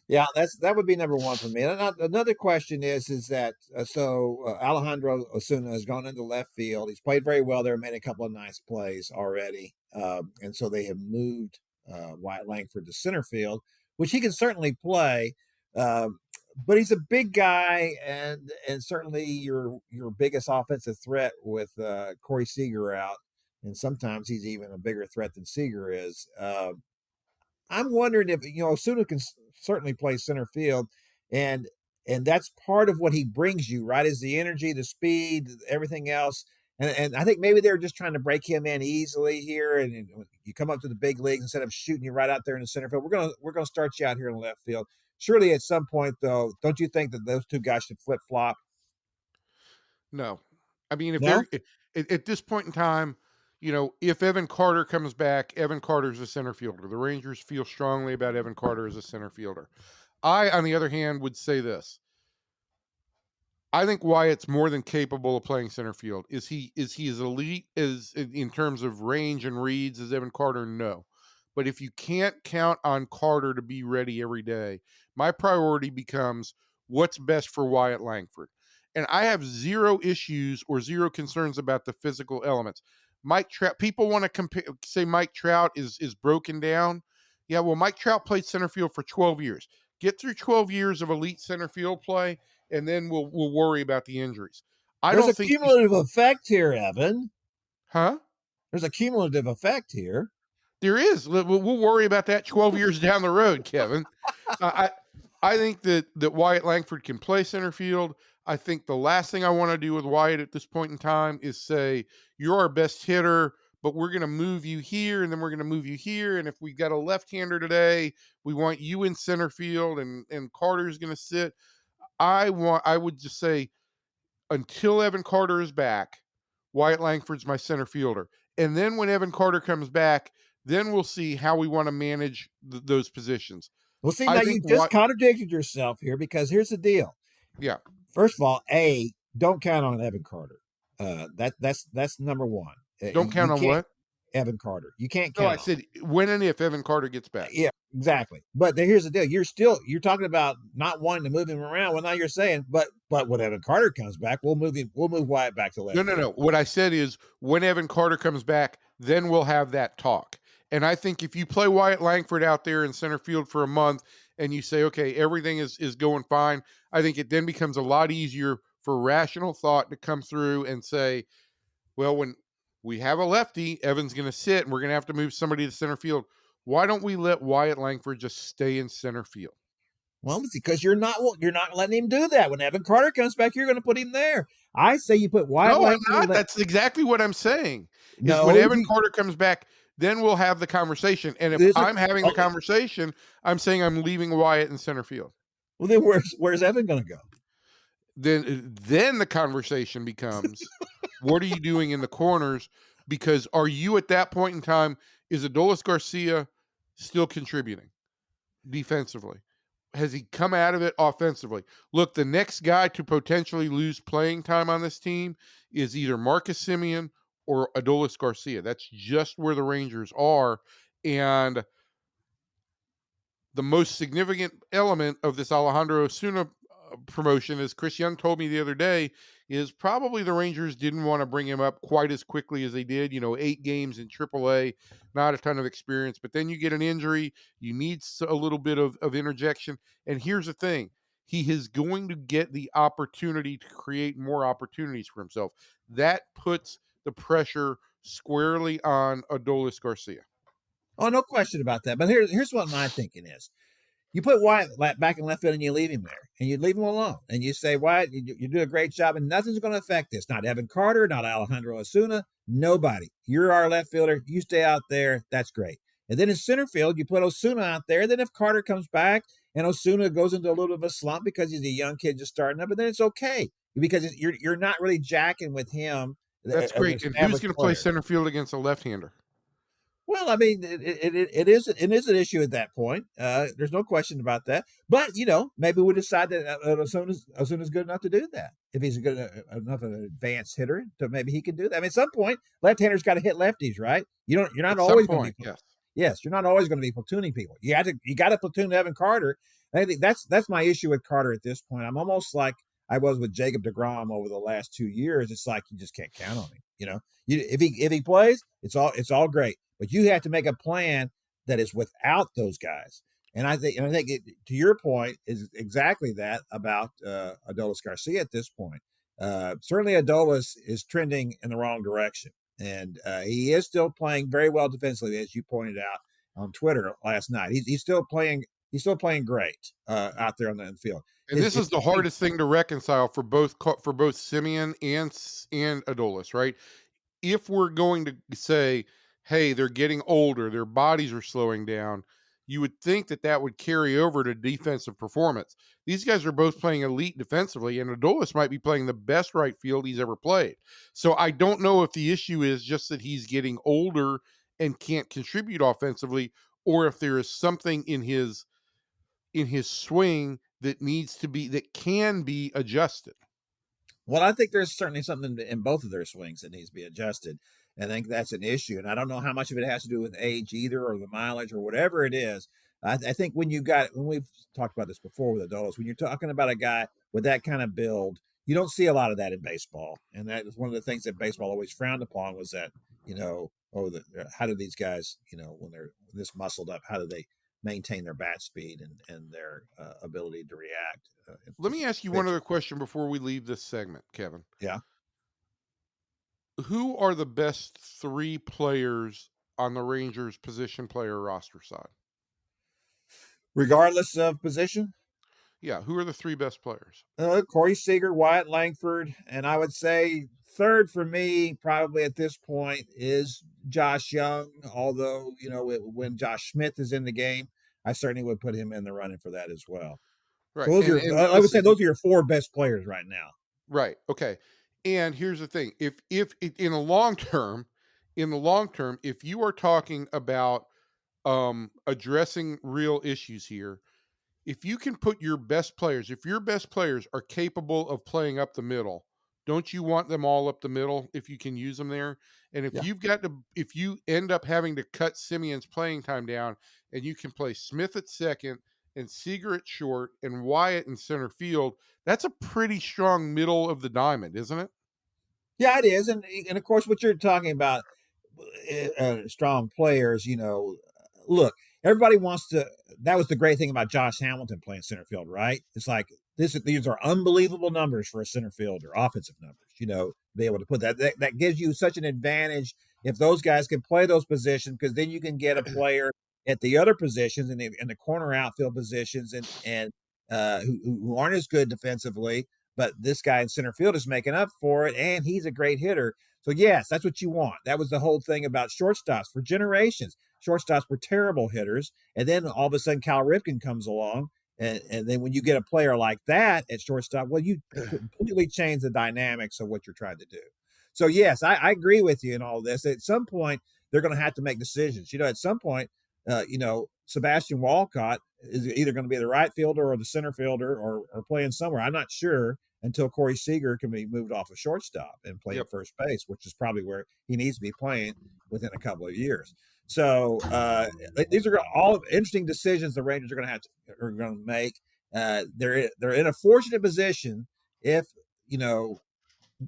B: Yeah, that would be number one for me. Another question is that Alejandro Osuna has gone into left field. He's played very well there, made a couple of nice plays already, and so they have moved Wyatt Langford to center field, which he can certainly play. But he's a big guy, and certainly your biggest offensive threat with Corey Seager out, and sometimes he's even a bigger threat than Seager is. I'm wondering if Osuna can certainly play center field, and that's part of what he brings you, right? Is the energy, the speed, everything else. And I think maybe they're just trying to break him in easily here, and you come up to the big leagues instead of shooting you right out there in the center field. We're gonna start you out here in left field. Surely at some point, though, don't you think that those two guys should flip flop?
C: No, I mean, if
B: No,
C: they're at this point in time, if Evan Carter comes back, Evan Carter's a center fielder. The Rangers feel strongly about Evan Carter as a center fielder. I, on the other hand, would say this. I think Wyatt's more than capable of playing center field. Is he as elite as in terms of range and reads as Evan Carter? No. But if you can't count on Carter to be ready every day, my priority becomes what's best for Wyatt Langford. And I have zero issues or zero concerns about the physical elements. Mike Trout, people want to say Mike Trout is broken down. Yeah, well, Mike Trout played center field for 12 years. Get through 12 years of elite center field play, and then we'll worry about the injuries. I
B: there's
C: don't
B: a
C: think
B: cumulative effect here, Evan.
C: huh?
B: There's a cumulative effect here.
C: There is. We'll worry about that 12 years down the road, Kevin. I think that Wyatt Langford can play center field. I think the last thing I want to do with Wyatt at this point in time is say, you're our best hitter, but we're going to move you here, and then we're going to move you here. And if we got a left-hander today, we want you in center field, and Carter's going to sit. I would just say, until Evan Carter is back, Wyatt Langford's my center fielder. And then when Evan Carter comes back, then we'll see how we want to manage those positions.
B: Well, see,
C: I
B: now
C: think
B: you just contradicted yourself here, because here's the deal.
C: Yeah.
B: First of all, don't count on Evan Carter. That's number one.
C: Don't count on what?
B: Evan Carter. You can't
C: No,
B: count.
C: I said when and if Evan Carter gets back.
B: Yeah, exactly. But here's the deal. You're talking about not wanting to move him around. Well, now you're saying, but when Evan Carter comes back, we'll move Wyatt back to left.
C: No. What I said is when Evan Carter comes back, then we'll have that talk. And I think if you play Wyatt Langford out there in center field for a month and you say, okay, everything is going fine, I think it then becomes a lot easier for rational thought to come through and say, well, when we have a lefty, Evan's going to sit and we're going to have to move somebody to center field. Why don't we let Wyatt Langford just stay in center field?
B: Well, it's because you're not letting him do that. When Evan Carter comes back, you're going to put him there. I say you put Wyatt Langford.
C: No, I'm not. That's exactly what I'm saying.
B: No,
C: when Evan Carter comes back, then we'll have the conversation. And if I'm having the conversation, I'm saying I'm leaving Wyatt in center field.
B: Well, then where's Evan going to go?
C: Then the conversation becomes, what are you doing in the corners? Because are you at that point in time, is Adolis Garcia still contributing defensively? Has he come out of it offensively? Look, the next guy to potentially lose playing time on this team is either Marcus Semien or Adolis Garcia. That's just where the Rangers are. And the most significant element of this Alejandro Osuna promotion, as Chris Young told me the other day, is probably the Rangers didn't want to bring him up quite as quickly as they did. 8 games in AAA, not a ton of experience. But then you get an injury, you need a little bit of interjection. And here's the thing. He is going to get the opportunity to create more opportunities for himself. That puts the pressure squarely on Adolis Garcia.
B: Oh, no question about that. But here's what my thinking is. You put Wyatt back in left field and you leave him there, and you leave him alone, and you say, Wyatt, you do a great job, and nothing's going to affect this. Not Evan Carter, not Alejandro Osuna, nobody. You're our left fielder. You stay out there. That's great. And then in center field, you put Osuna out there. Then if Carter comes back and Osuna goes into a little bit of a slump because he's a young kid just starting up, but then it's okay because you're not really jacking with him.
C: That's great. And who's going to play center field against a left-hander?
B: Well, I mean, it is an issue at that point. There's no question about that. But maybe we decide that Osuna's good enough to do that. If he's good enough of an advanced hitter, so maybe he can do that. I mean, at some point, left-handers got to hit lefties, right? You're not always going to be. Yes, you're not always going to be platooning people. You got to platoon Evan Carter. And I think that's my issue with Carter at this point. I'm almost like I was with Jacob deGrom over the last 2 years. It's like you just can't count on him. If he plays, it's all great. But you have to make a plan that is without those guys. And I think to your point is exactly that about Adolis Garcia at this point. Certainly, Adolis is trending in the wrong direction, and he is still playing very well defensively, as you pointed out on Twitter last night. He's still playing. He's still playing great out there on the field.
C: And this is the hardest thing to reconcile for both Simeon and Adolis, right? If we're going to say, hey, they're getting older, their bodies are slowing down, you would think that that would carry over to defensive performance. These guys are both playing elite defensively, and Adolis might be playing the best right field he's ever played. So I don't know if the issue is just that he's getting older and can't contribute offensively, or if there is something in his swing that can be adjusted.
B: Well, I think there's certainly something in both of their swings that needs to be adjusted. I think that's an issue. And I don't know how much of it has to do with age either, or the mileage, or whatever it is. I think when we've talked about this before with adults, when you're talking about a guy with that kind of build, you don't see a lot of that in baseball. And that is one of the things that baseball always frowned upon, was that, how do these guys, when they're this muscled up, how do they maintain their bat speed and their ability to react?
C: Let me ask you one other question before we leave this segment, Kevin.
B: Yeah.
C: Who are the best 3 players on the Rangers position player roster side?
B: Regardless of position?
C: Yeah, who are the 3 best players?
B: Corey Seager, Wyatt Langford, and I would say third for me, probably at this point, is Josh Young. Although, when Josh Smith is in the game, I certainly would put him in the running for that as well.
C: Right.
B: So I would say those are your 4 best players right now.
C: Right. Okay. And here's the thing: if in the long term, if you are talking about addressing real issues here, if you can put your best players, if your best players are capable of playing up the middle, don't you want them all up the middle if you can use them there? And if if you end up having to cut Simeon's playing time down, and you can play Smith at second and Seager at short and Wyatt in center field, that's a pretty strong middle of the diamond, isn't it?
B: Yeah, it is. And of course, what you're talking about, strong players, look, everybody wants to. That was the great thing about Josh Hamilton playing center field, right? It's like these are unbelievable numbers for a center fielder, offensive numbers, to be able to put that gives you such an advantage if those guys can play those positions, because then you can get a player at the other positions, in the corner outfield positions, and who aren't as good defensively, but this guy in center field is making up for it, and he's a great hitter. So yes, that's what you want. That was the whole thing about shortstops for generations. Shortstops were terrible hitters, and then all of a sudden Cal Ripken comes along, and then when you get a player like that at shortstop, well, you completely change the dynamics of what you're trying to do. So yes, I agree with you in all this. At some point, they're going to have to make decisions. At some point, Sebastian Walcott is either going to be the right fielder or the center fielder, or playing somewhere. I'm not sure until Corey Seager can be moved off of shortstop and play at first base, which is probably where he needs to be playing within a couple of years. So these are all interesting decisions the Rangers are going to make. They're in a fortunate position if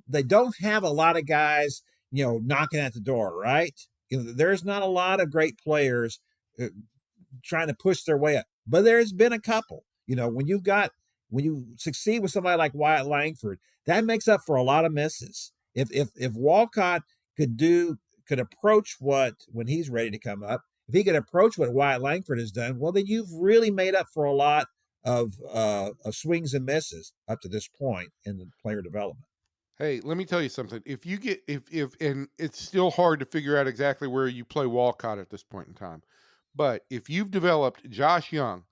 B: they don't have a lot of guys knocking at the door, right? There's not a lot of great players trying to push their way up, but there's been a couple. When you succeed with somebody like Wyatt Langford, that makes up for a lot of misses. If Walcott could approach when he's ready to come up, if he could approach what Wyatt Langford has done, well, then you've really made up for a lot of swings and misses up to this point in the player development.
C: Hey, let me tell you something. If you get and it's still hard to figure out exactly where you play Walcott at this point in time, but if you've developed Josh Young,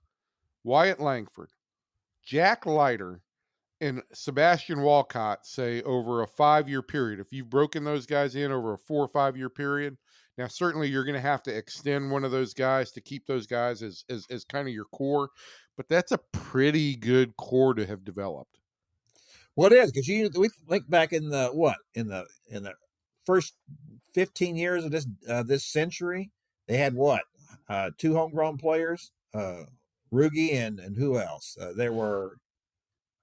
C: Wyatt Langford, Jack Leiter, and Sebastian Walcott, say over a 5-year period, if you've broken those guys in over a 4 or 5-year period, now certainly you're going to have to extend one of those guys to keep those guys as kind of your core, but that's a pretty good core to have developed.
B: Well, it is, because we think back in the first 15 years of this century, they had 2 homegrown players, Rugi and who else? There were.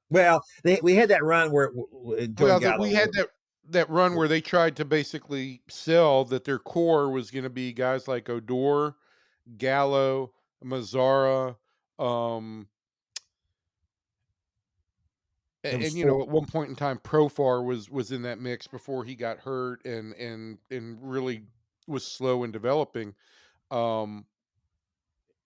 B: Well, we had that run where
C: we had that run where they tried to basically sell that their core was going to be guys like Odor, Gallo, Mazzara,
B: It was
C: and
B: four.
C: at one point in time, Profar was in that mix before he got hurt and really was slow in developing. Um,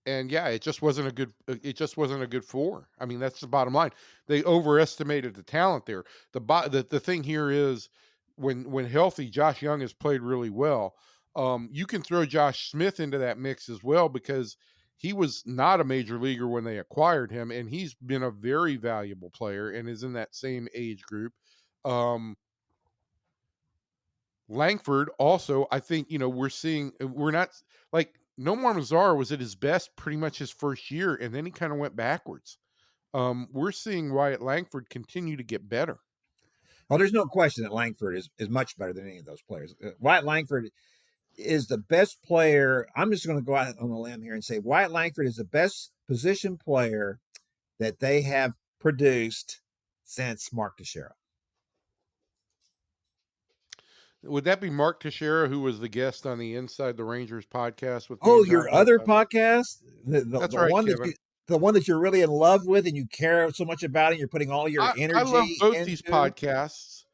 C: and yeah, it just wasn't a good four. I mean, that's the bottom line. They overestimated the talent there. The thing here is when healthy, Josh Young has played really well. You can throw Josh Smith into that mix as well because he was not a major leaguer when they acquired him, and he's been a very valuable player and is in that same age group. Um, Langford also, I think, we're not like Nomar Mazar was at his best pretty much his first year, and then he kind of went backwards. We're seeing Wyatt Langford continue to get better.
B: Well, there's no question that Langford is much better than any of those players. Wyatt Langford is the best player. I'm just going to go out on a limb here and say Wyatt Langford is the best position player that they have produced since Mark Teixeira.
C: Would that be Mark Teixeira, who was the guest on the Inside the Rangers podcast with me
B: Oh,
C: and John
B: your other
C: Hancock?
B: podcast,
C: That's right, Kevin.
B: the one that you're really in love with and you care so much about, and you're putting all your
C: I love
B: energy
C: both these
B: into.
C: podcasts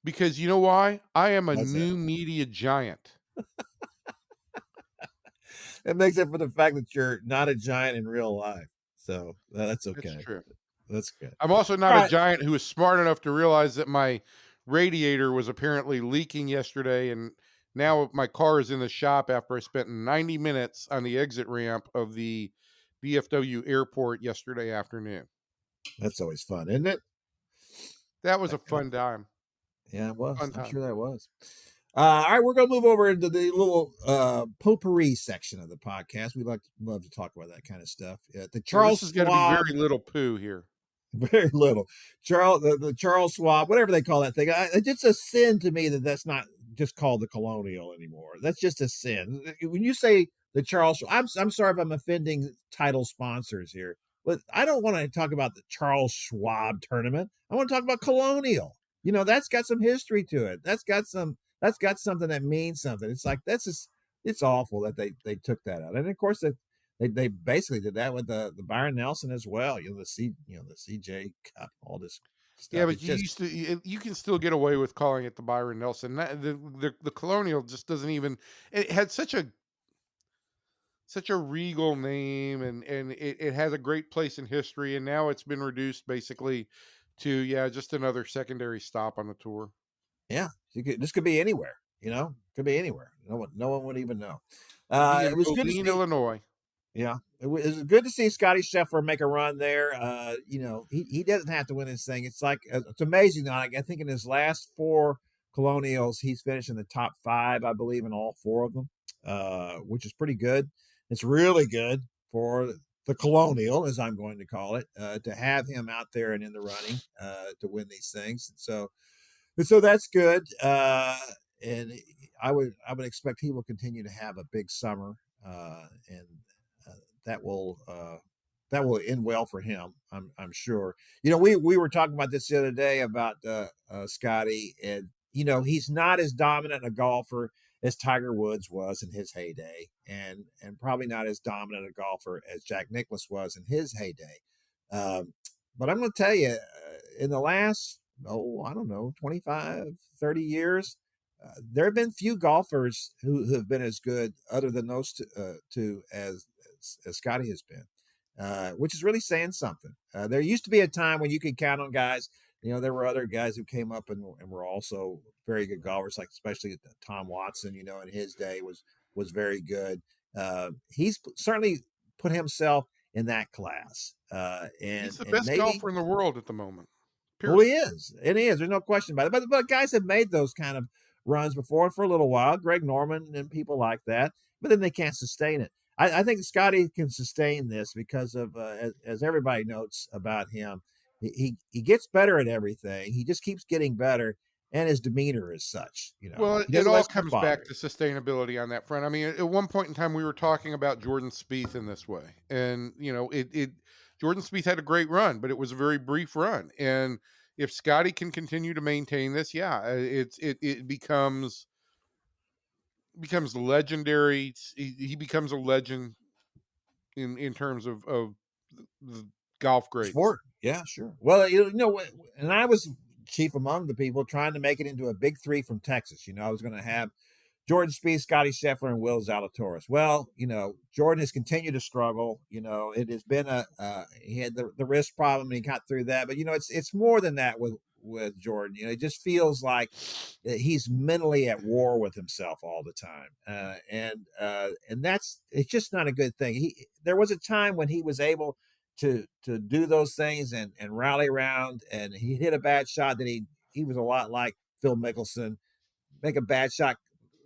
C: because you know why? I am a
B: What's that?
C: new media giant.
B: It makes up for the fact that you're not a giant in real life. So that's
C: That's
B: okay.
C: true.
B: That's good.
C: I'm also
B: All
C: not a
B: right.
C: giant who was smart enough to realize that my radiator was apparently leaking yesterday, and now my car is in the shop after I spent 90 minutes on the exit ramp of the DFW airport yesterday afternoon.
B: That's always fun, isn't it?
C: That was a
B: That kind
C: fun
B: of,
C: time.
B: yeah, it was.
C: Fun
B: I'm
C: time.
B: sure that was. All right, we're going to move over into the little potpourri section of the podcast. We love to talk about that kind of stuff. The
C: Yeah, this
B: Charles
C: is going to be
B: Schwab,
C: very little poo here.
B: very little. The Charles Schwab, whatever they call that thing. It's just a sin to me that that's not just called the Colonial anymore. That's just a sin. When you say the Charles, I'm sorry if I'm offending title sponsors here, but I don't want to talk about the Charles Schwab tournament. I want to talk about Colonial. That's got some history to it. That's got something that means something. It's like that's just it's awful that they took that out. And of course they basically did that with the Byron Nelson as well. The CJ Cup, all this
C: Yeah,
B: stuff.
C: but
B: It's just
C: you can still get away with calling it the Byron Nelson. The Colonial just doesn't even. It had such a regal name, and it has a great place in history, and now it's been reduced basically to, yeah, just another secondary stop on the tour.
B: yeah. This could be anywhere. Could be anywhere. No one would even know.
C: Could be in
B: It was good to
C: Moline,
B: see.
C: Illinois.
B: Yeah, it was good to see Scotty Scheffler make a run there. He doesn't have to win this thing. It's like it's amazing. I think in his last four Colonials, he's finished in the top five, I believe, in all four of them, which is pretty good. It's really good for the Colonial, as I'm going to call it, to have him out there and in the running to win these things. So that's good. And I would expect he will continue to have a big summer, and uh, that will end well for him. I'm sure. We were talking about this the other day about Scotty, and he's not as dominant a golfer as Tiger Woods was in his heyday, and probably not as dominant a golfer as Jack Nicklaus was in his heyday. Um, but I'm going to tell you, in the last, I don't know, 25, 30 years, there have been few golfers who have been as good, other than those two as Scotty has been, which is really saying something. There used to be a time when you could count on guys. There were other guys who came up and were also very good golfers, like especially Tom Watson. In his day was very good. He's certainly put himself in that class,
C: He's
B: and
C: the
B: and
C: best
B: maybe.
C: golfer in the world at the moment.
B: Well, he
C: Period.
B: is. And he is. There's no question about it. But guys have made those kind of runs before for a little while. Greg Norman and people like that. But then they can't sustain it. I think Scotty can sustain this because of, as everybody notes about him, he gets better at everything. He just keeps getting better, and his demeanor is such.
C: Well,
B: He
C: it
B: doesn't let
C: all
B: stuff
C: comes
B: bother
C: back
B: him.
C: to sustainability on that front. I mean, at one point in time, we were talking about Jordan Spieth in this way, and it Jordan Spieth had a great run, but it was a very brief run. And if Scotty can continue to maintain this, yeah, it becomes legendary. He becomes a legend in terms of the golf greats.
B: Sport. Yeah, sure. Well, and I was chief among the people trying to make it into a big three from Texas. I was going to have Jordan Spieth, Scotty Scheffler, and Will Zalatoris. Well, Jordan has continued to struggle. It has been he had the wrist problem and he got through that. But it's more than that with Jordan. It just feels like he's mentally at war with himself all the time, and it's just not a good thing. There was a time when he was able to do those things and rally around, and he hit a bad shot that he was a lot like Phil Mickelson, make a bad shot,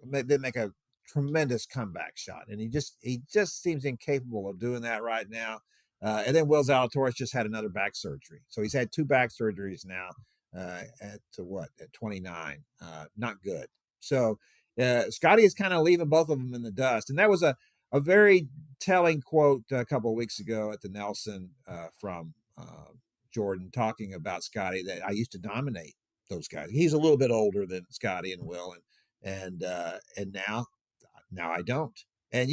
B: then make a tremendous comeback shot, and he just seems incapable of doing that right now. And then Will Zalatoris just had another back surgery, so he's had two back surgeries now. At 29, not good. So Scotty is kind of leaving both of them in the dust, and that was a very telling quote a couple of weeks ago at the Nelson from Jordan talking about Scotty, that I used to dominate those guys. He's a little bit older than Scotty and Will, and now I don't. And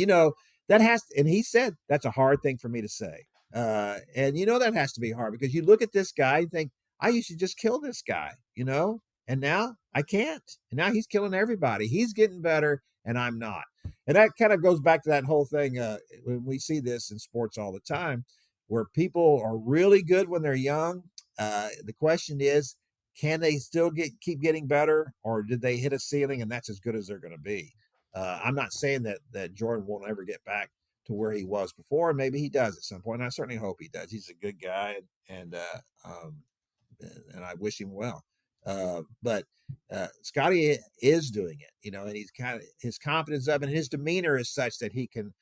B: and he said that's a hard thing for me to say. And that has to be hard because you look at this guy and think, I used to just kill this guy, and now I can't. And now he's killing everybody. He's getting better and I'm not. And that kind of goes back to that whole thing when we see this in sports all the time, where people are really good when they're young. The question is, can they still keep getting better, or did they hit a ceiling and that's as good as they're going to be? I'm not saying that Jordan won't ever get back to where he was before. Maybe he does at some point. And I certainly hope he does. He's a good guy, and I wish him well. But Scotty is doing it, and he's kind of, his confidence up and his demeanor is such that he can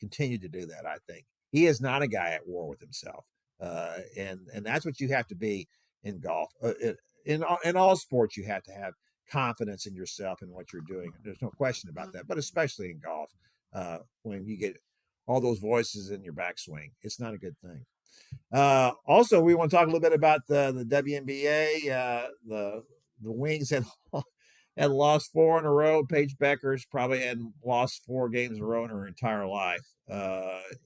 B: continue to do that. I think he is not a guy at war with himself, and that's what you have to be in golf. In all sports, you have to have confidence in yourself and what you're doing. There's no question about that. But especially in golf, when you get all those voices in your backswing, it's not a good thing. Also, we want to talk a little bit about the WNBA. The Wings had lost 4 in a row. Paige Bueckers probably hadn't lost 4 games in a row in her entire life.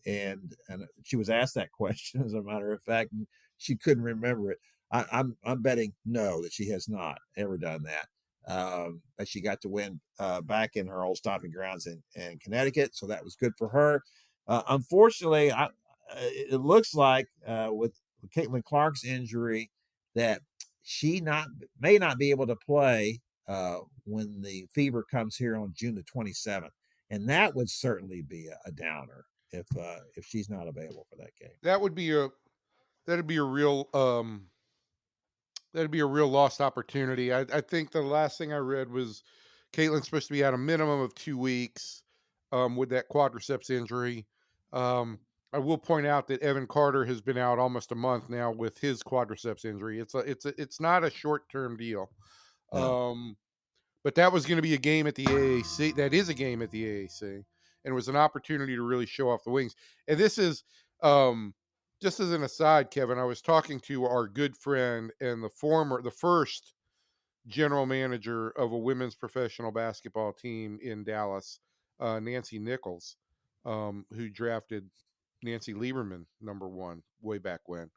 B: And she was asked that question, as a matter of fact, and she couldn't remember it. I'm betting no, that she has not ever done that. But she got to win back in her old stomping grounds in Connecticut, so that was good for her. Unfortunately, it looks like with Caitlin Clark's injury that she may not be able to play when the Fever comes here on June the 27th, and that would certainly be a downer if she's not available for that game.
C: That'd be a real lost opportunity. I think the last thing I read was Caitlin's supposed to be out a minimum of 2 weeks with that quadriceps injury. I will point out that Evan Carter has been out almost a month now with his quadriceps injury. It's not a short-term deal.
B: No.
C: But that was going to be a game at the AAC. That is a game at the AAC, and it was an opportunity to really show off the Wings. And this is just as an aside, Kevin. I was talking to our good friend and the first general manager of a women's professional basketball team in Dallas, Nancy Nichols, who drafted Nancy Lieberman #1 way back when.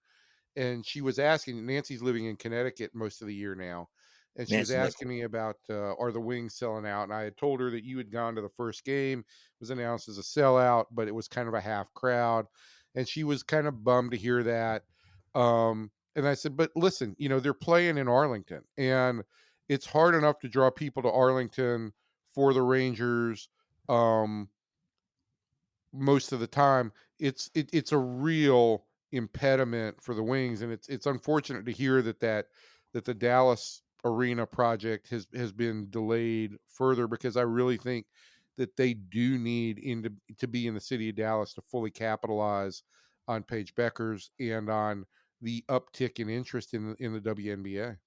C: And she was asking, Nancy's living in Connecticut most of the year now. And she was
B: Nancy
C: asking
B: Nichols.
C: me about, are the Wings selling out? And I had told her that you had gone to the first game. It was announced as a sellout, but it was kind of a half crowd. And she was kind of bummed to hear that. And I said, but listen, they're playing in Arlington. And it's hard enough to draw people to Arlington for the Rangers. Most of the time, it's a real impediment for the Wings, and it's unfortunate to hear that the Dallas arena project has been delayed further, because I really think that they do need to be in the city of Dallas to fully capitalize on Paige Bueckers and on the uptick in interest in the WNBA.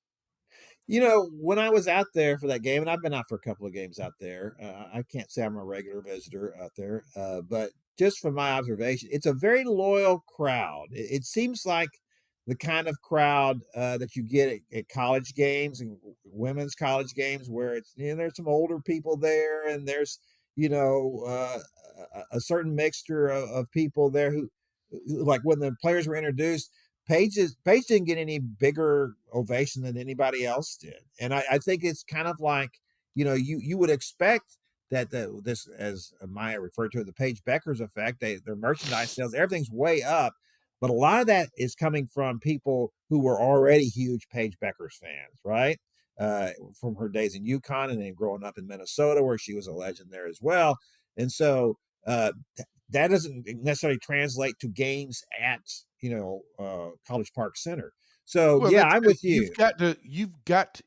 B: When I was out there for that game, and I've been out for a couple of games out there, I can't say I'm a regular visitor out there, but just from my observation, it's a very loyal crowd. It seems like the kind of crowd that you get at college games and women's college games, where it's there's some older people there, and there's a certain mixture of people there who, like when the players were introduced, Paige didn't get any bigger ovation than anybody else did, and I think it's kind of like, you would expect that this, as Maya referred to it, the Paige Bueckers effect. Their merchandise sales, everything's way up, but a lot of that is coming from people who were already huge Paige Bueckers fans, right? From her days in UConn and then growing up in Minnesota, where she was a legend there as well. And so that doesn't necessarily translate to games at College Park Center. So
C: Well,
B: yeah,
C: that's
B: I'm with you.
C: you've got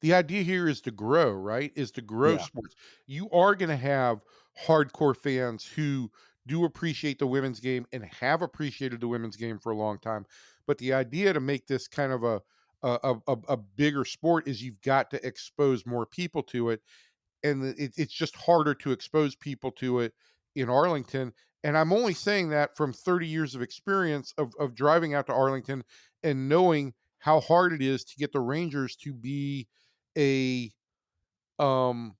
C: the idea here is to grow, right? Is to grow
B: Yeah,
C: sports. You are going to have hardcore fans who do appreciate the women's game and have appreciated the women's game for a long time. But the idea to make this kind of a bigger sport is you've got to expose more people to it, and it's just harder to expose people to it in Arlington. And I'm only saying that from 30 years of experience of driving out to Arlington and knowing how hard it is to get the Rangers to be a um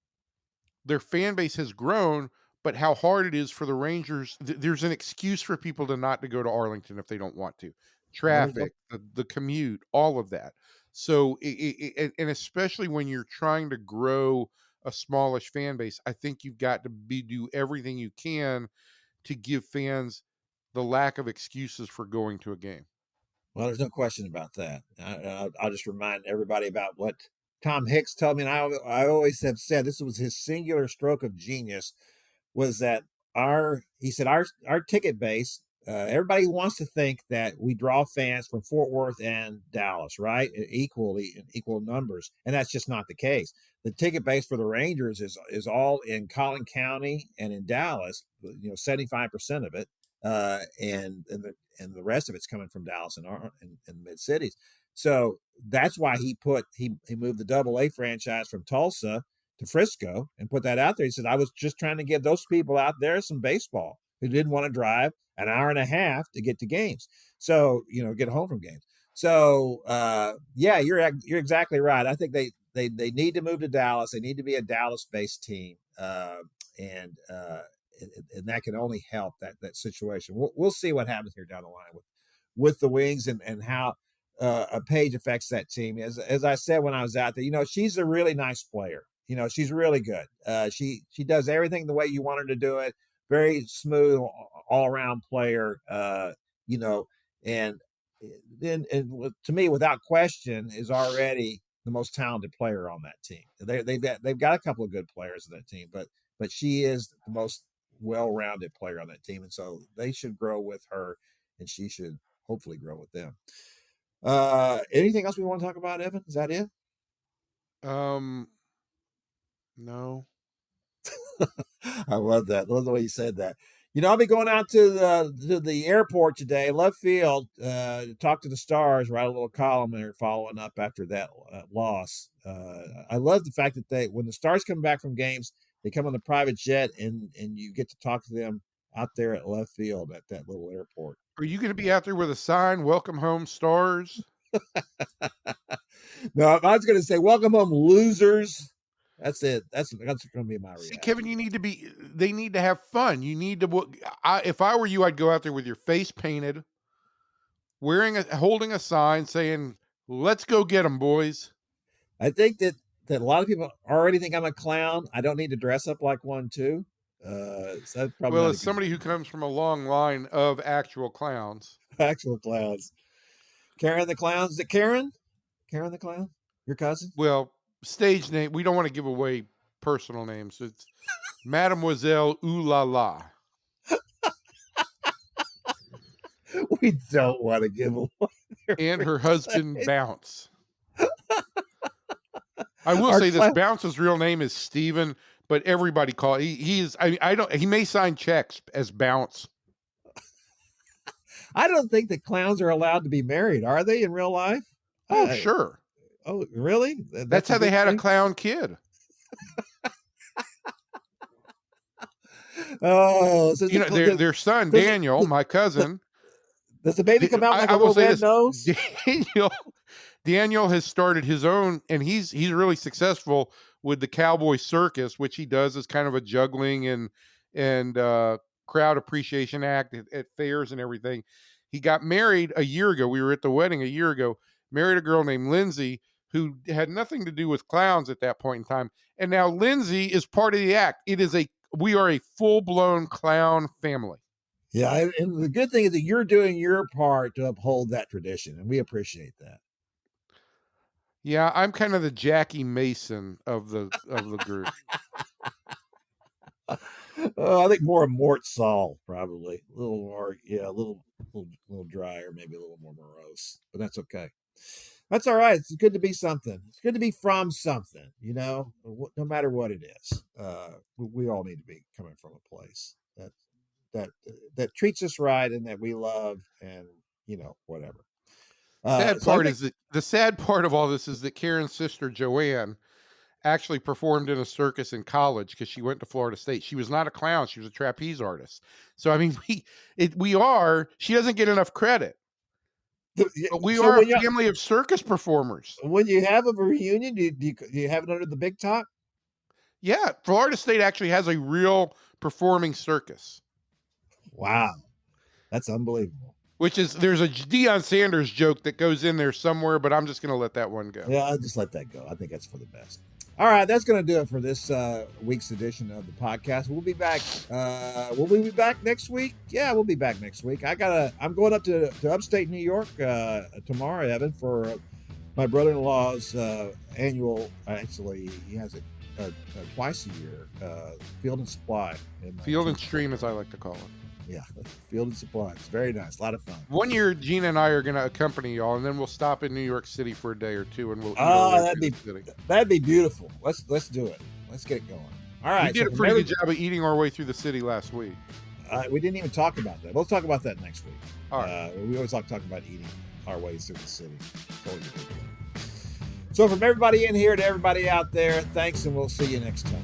C: their fan base has grown, but how hard it is for the Rangers. There's an excuse for people to go to Arlington if they don't want to.
B: well, there's no,
C: Traffic, the commute, all of that. So, and especially when you're trying to grow a smallish fan base, I think you've got to do everything you can to give fans the lack of excuses for going to a game.
B: well, there's no question about that. I'll just remind everybody about what Tom Hicks told me, and I always have said this was his singular stroke of genius, was that he said our ticket base, everybody wants to think that we draw fans from Fort Worth and Dallas, right? Equally in equal numbers, and that's just not the case. The ticket base for the Rangers is all in Collin County and in Dallas, 75% of it, and the rest of it's coming from Dallas and the mid cities. So that's why he moved the AA franchise from Tulsa to Frisco and put that out there. He said, I was just trying to give those people out there some baseball who didn't want to drive an hour and a half to get to games. So, get home from games. So, yeah, you're exactly right. I think they need to move to Dallas. They need to be a Dallas-based team. And that can only help that situation. We'll see what happens here down the line with the Wings and how a Paige affects that team. As I said when I was out there, she's a really nice player. She's really good. She does everything the way you want her to do it. Very smooth, all around player. And then to me, without question, is already the most talented player on that team. They've got a couple of good players on that team, but she is the most well-rounded player on that team, and so they should grow with her, and she should hopefully grow with them. Anything else we want to talk about, Evan? Is that it?
C: No.
B: I love that. I love the way you said that. I'll be going out to the airport today, Love Field, to talk to the Stars, write a little column there following up after that loss. I love the fact that when the Stars come back from games, they come on the private jet and you get to talk to them out there at Love Field at that little airport.
C: Are you going to be out there with a sign, "Welcome home, Stars"?
B: No, I was going to say, "Welcome home, losers." That's it. That's going to be my reaction.
C: See, Kevin, they need to have fun. You need to, if I were you, I'd go out there with your face painted, holding a sign saying, "Let's go get them, boys."
B: I think that a lot of people already think I'm a clown. I don't need to dress up like one too. So that's probably
C: Well,
B: not
C: as somebody who comes from a long line of actual clowns.
B: actual clowns. Karen the clown. Is it Karen? Karen the clown? Your cousin?
C: Well, stage name. We don't want to give away personal names. It's Mademoiselle Ooh La La.
B: We don't want to give away.
C: And her husband Bounce. I will say this: Bounce's real name is Steven, but everybody he may sign checks as Bounce.
B: I don't think that clowns are allowed to be married, are they, in real life?
C: Oh, sure.
B: Oh, really?
C: That's how they had a clown kid.
B: Oh, so
C: their son Daniel, my cousin.
B: Does the baby come out like a little red nose?
C: Daniel has started his own, and he's really successful with the Cowboy Circus, which he does as kind of a juggling and crowd appreciation act at fairs and everything. He got married a year ago. We were at the wedding a year ago, married a girl named Lindsay who had nothing to do with clowns at that point in time. And now Lindsay is part of the act. We are a full-blown clown family.
B: Yeah, and the good thing is that you're doing your part to uphold that tradition, and we appreciate that.
C: Yeah, I'm kind of the Jackie Mason of the group.
B: I think more Mort Saul, probably a little more, a little drier, maybe a little more morose, but that's okay. That's all right. It's good to be something. It's good to be from something, no matter what it is. We all need to be coming from a place that treats us right and that we love, and whatever.
C: The sad part of all this is that Karen's sister Joanne actually performed in a circus in college because she went to Florida State. She was not a clown; she was a trapeze artist. So I mean, she doesn't get enough credit. But we are a family of circus performers.
B: When you have a reunion, do you have it under the big top?
C: Yeah, Florida State actually has a real performing circus.
B: Wow, that's unbelievable.
C: There's a Deion Sanders joke that goes in there somewhere, but I'm just going to let that one go.
B: Yeah, I'll just let that go. I think that's for the best. All right, that's going to do it for this week's edition of the podcast. We'll be back. Will we be back next week? Yeah, we'll be back next week. I'm going up to upstate New York tomorrow, Evan, for my brother-in-law's annual. Actually, he has it twice a year. Field and Supply.
C: Field and Stream, as I like to call it.
B: Yeah, Field and Supply. It's very nice. A lot of fun.
C: One year, Gina and I are going to accompany y'all, and then we'll stop in New York City for a day or two, and we'll.
B: That'd be beautiful. Let's do it. Let's get it going. All right.
C: We did a pretty good job of eating our way through the city last week.
B: We didn't even talk about that. We'll talk about that next week.
C: All right.
B: We always like talking about eating our way through the city. So from everybody in here to everybody out there, thanks, and we'll see you next time.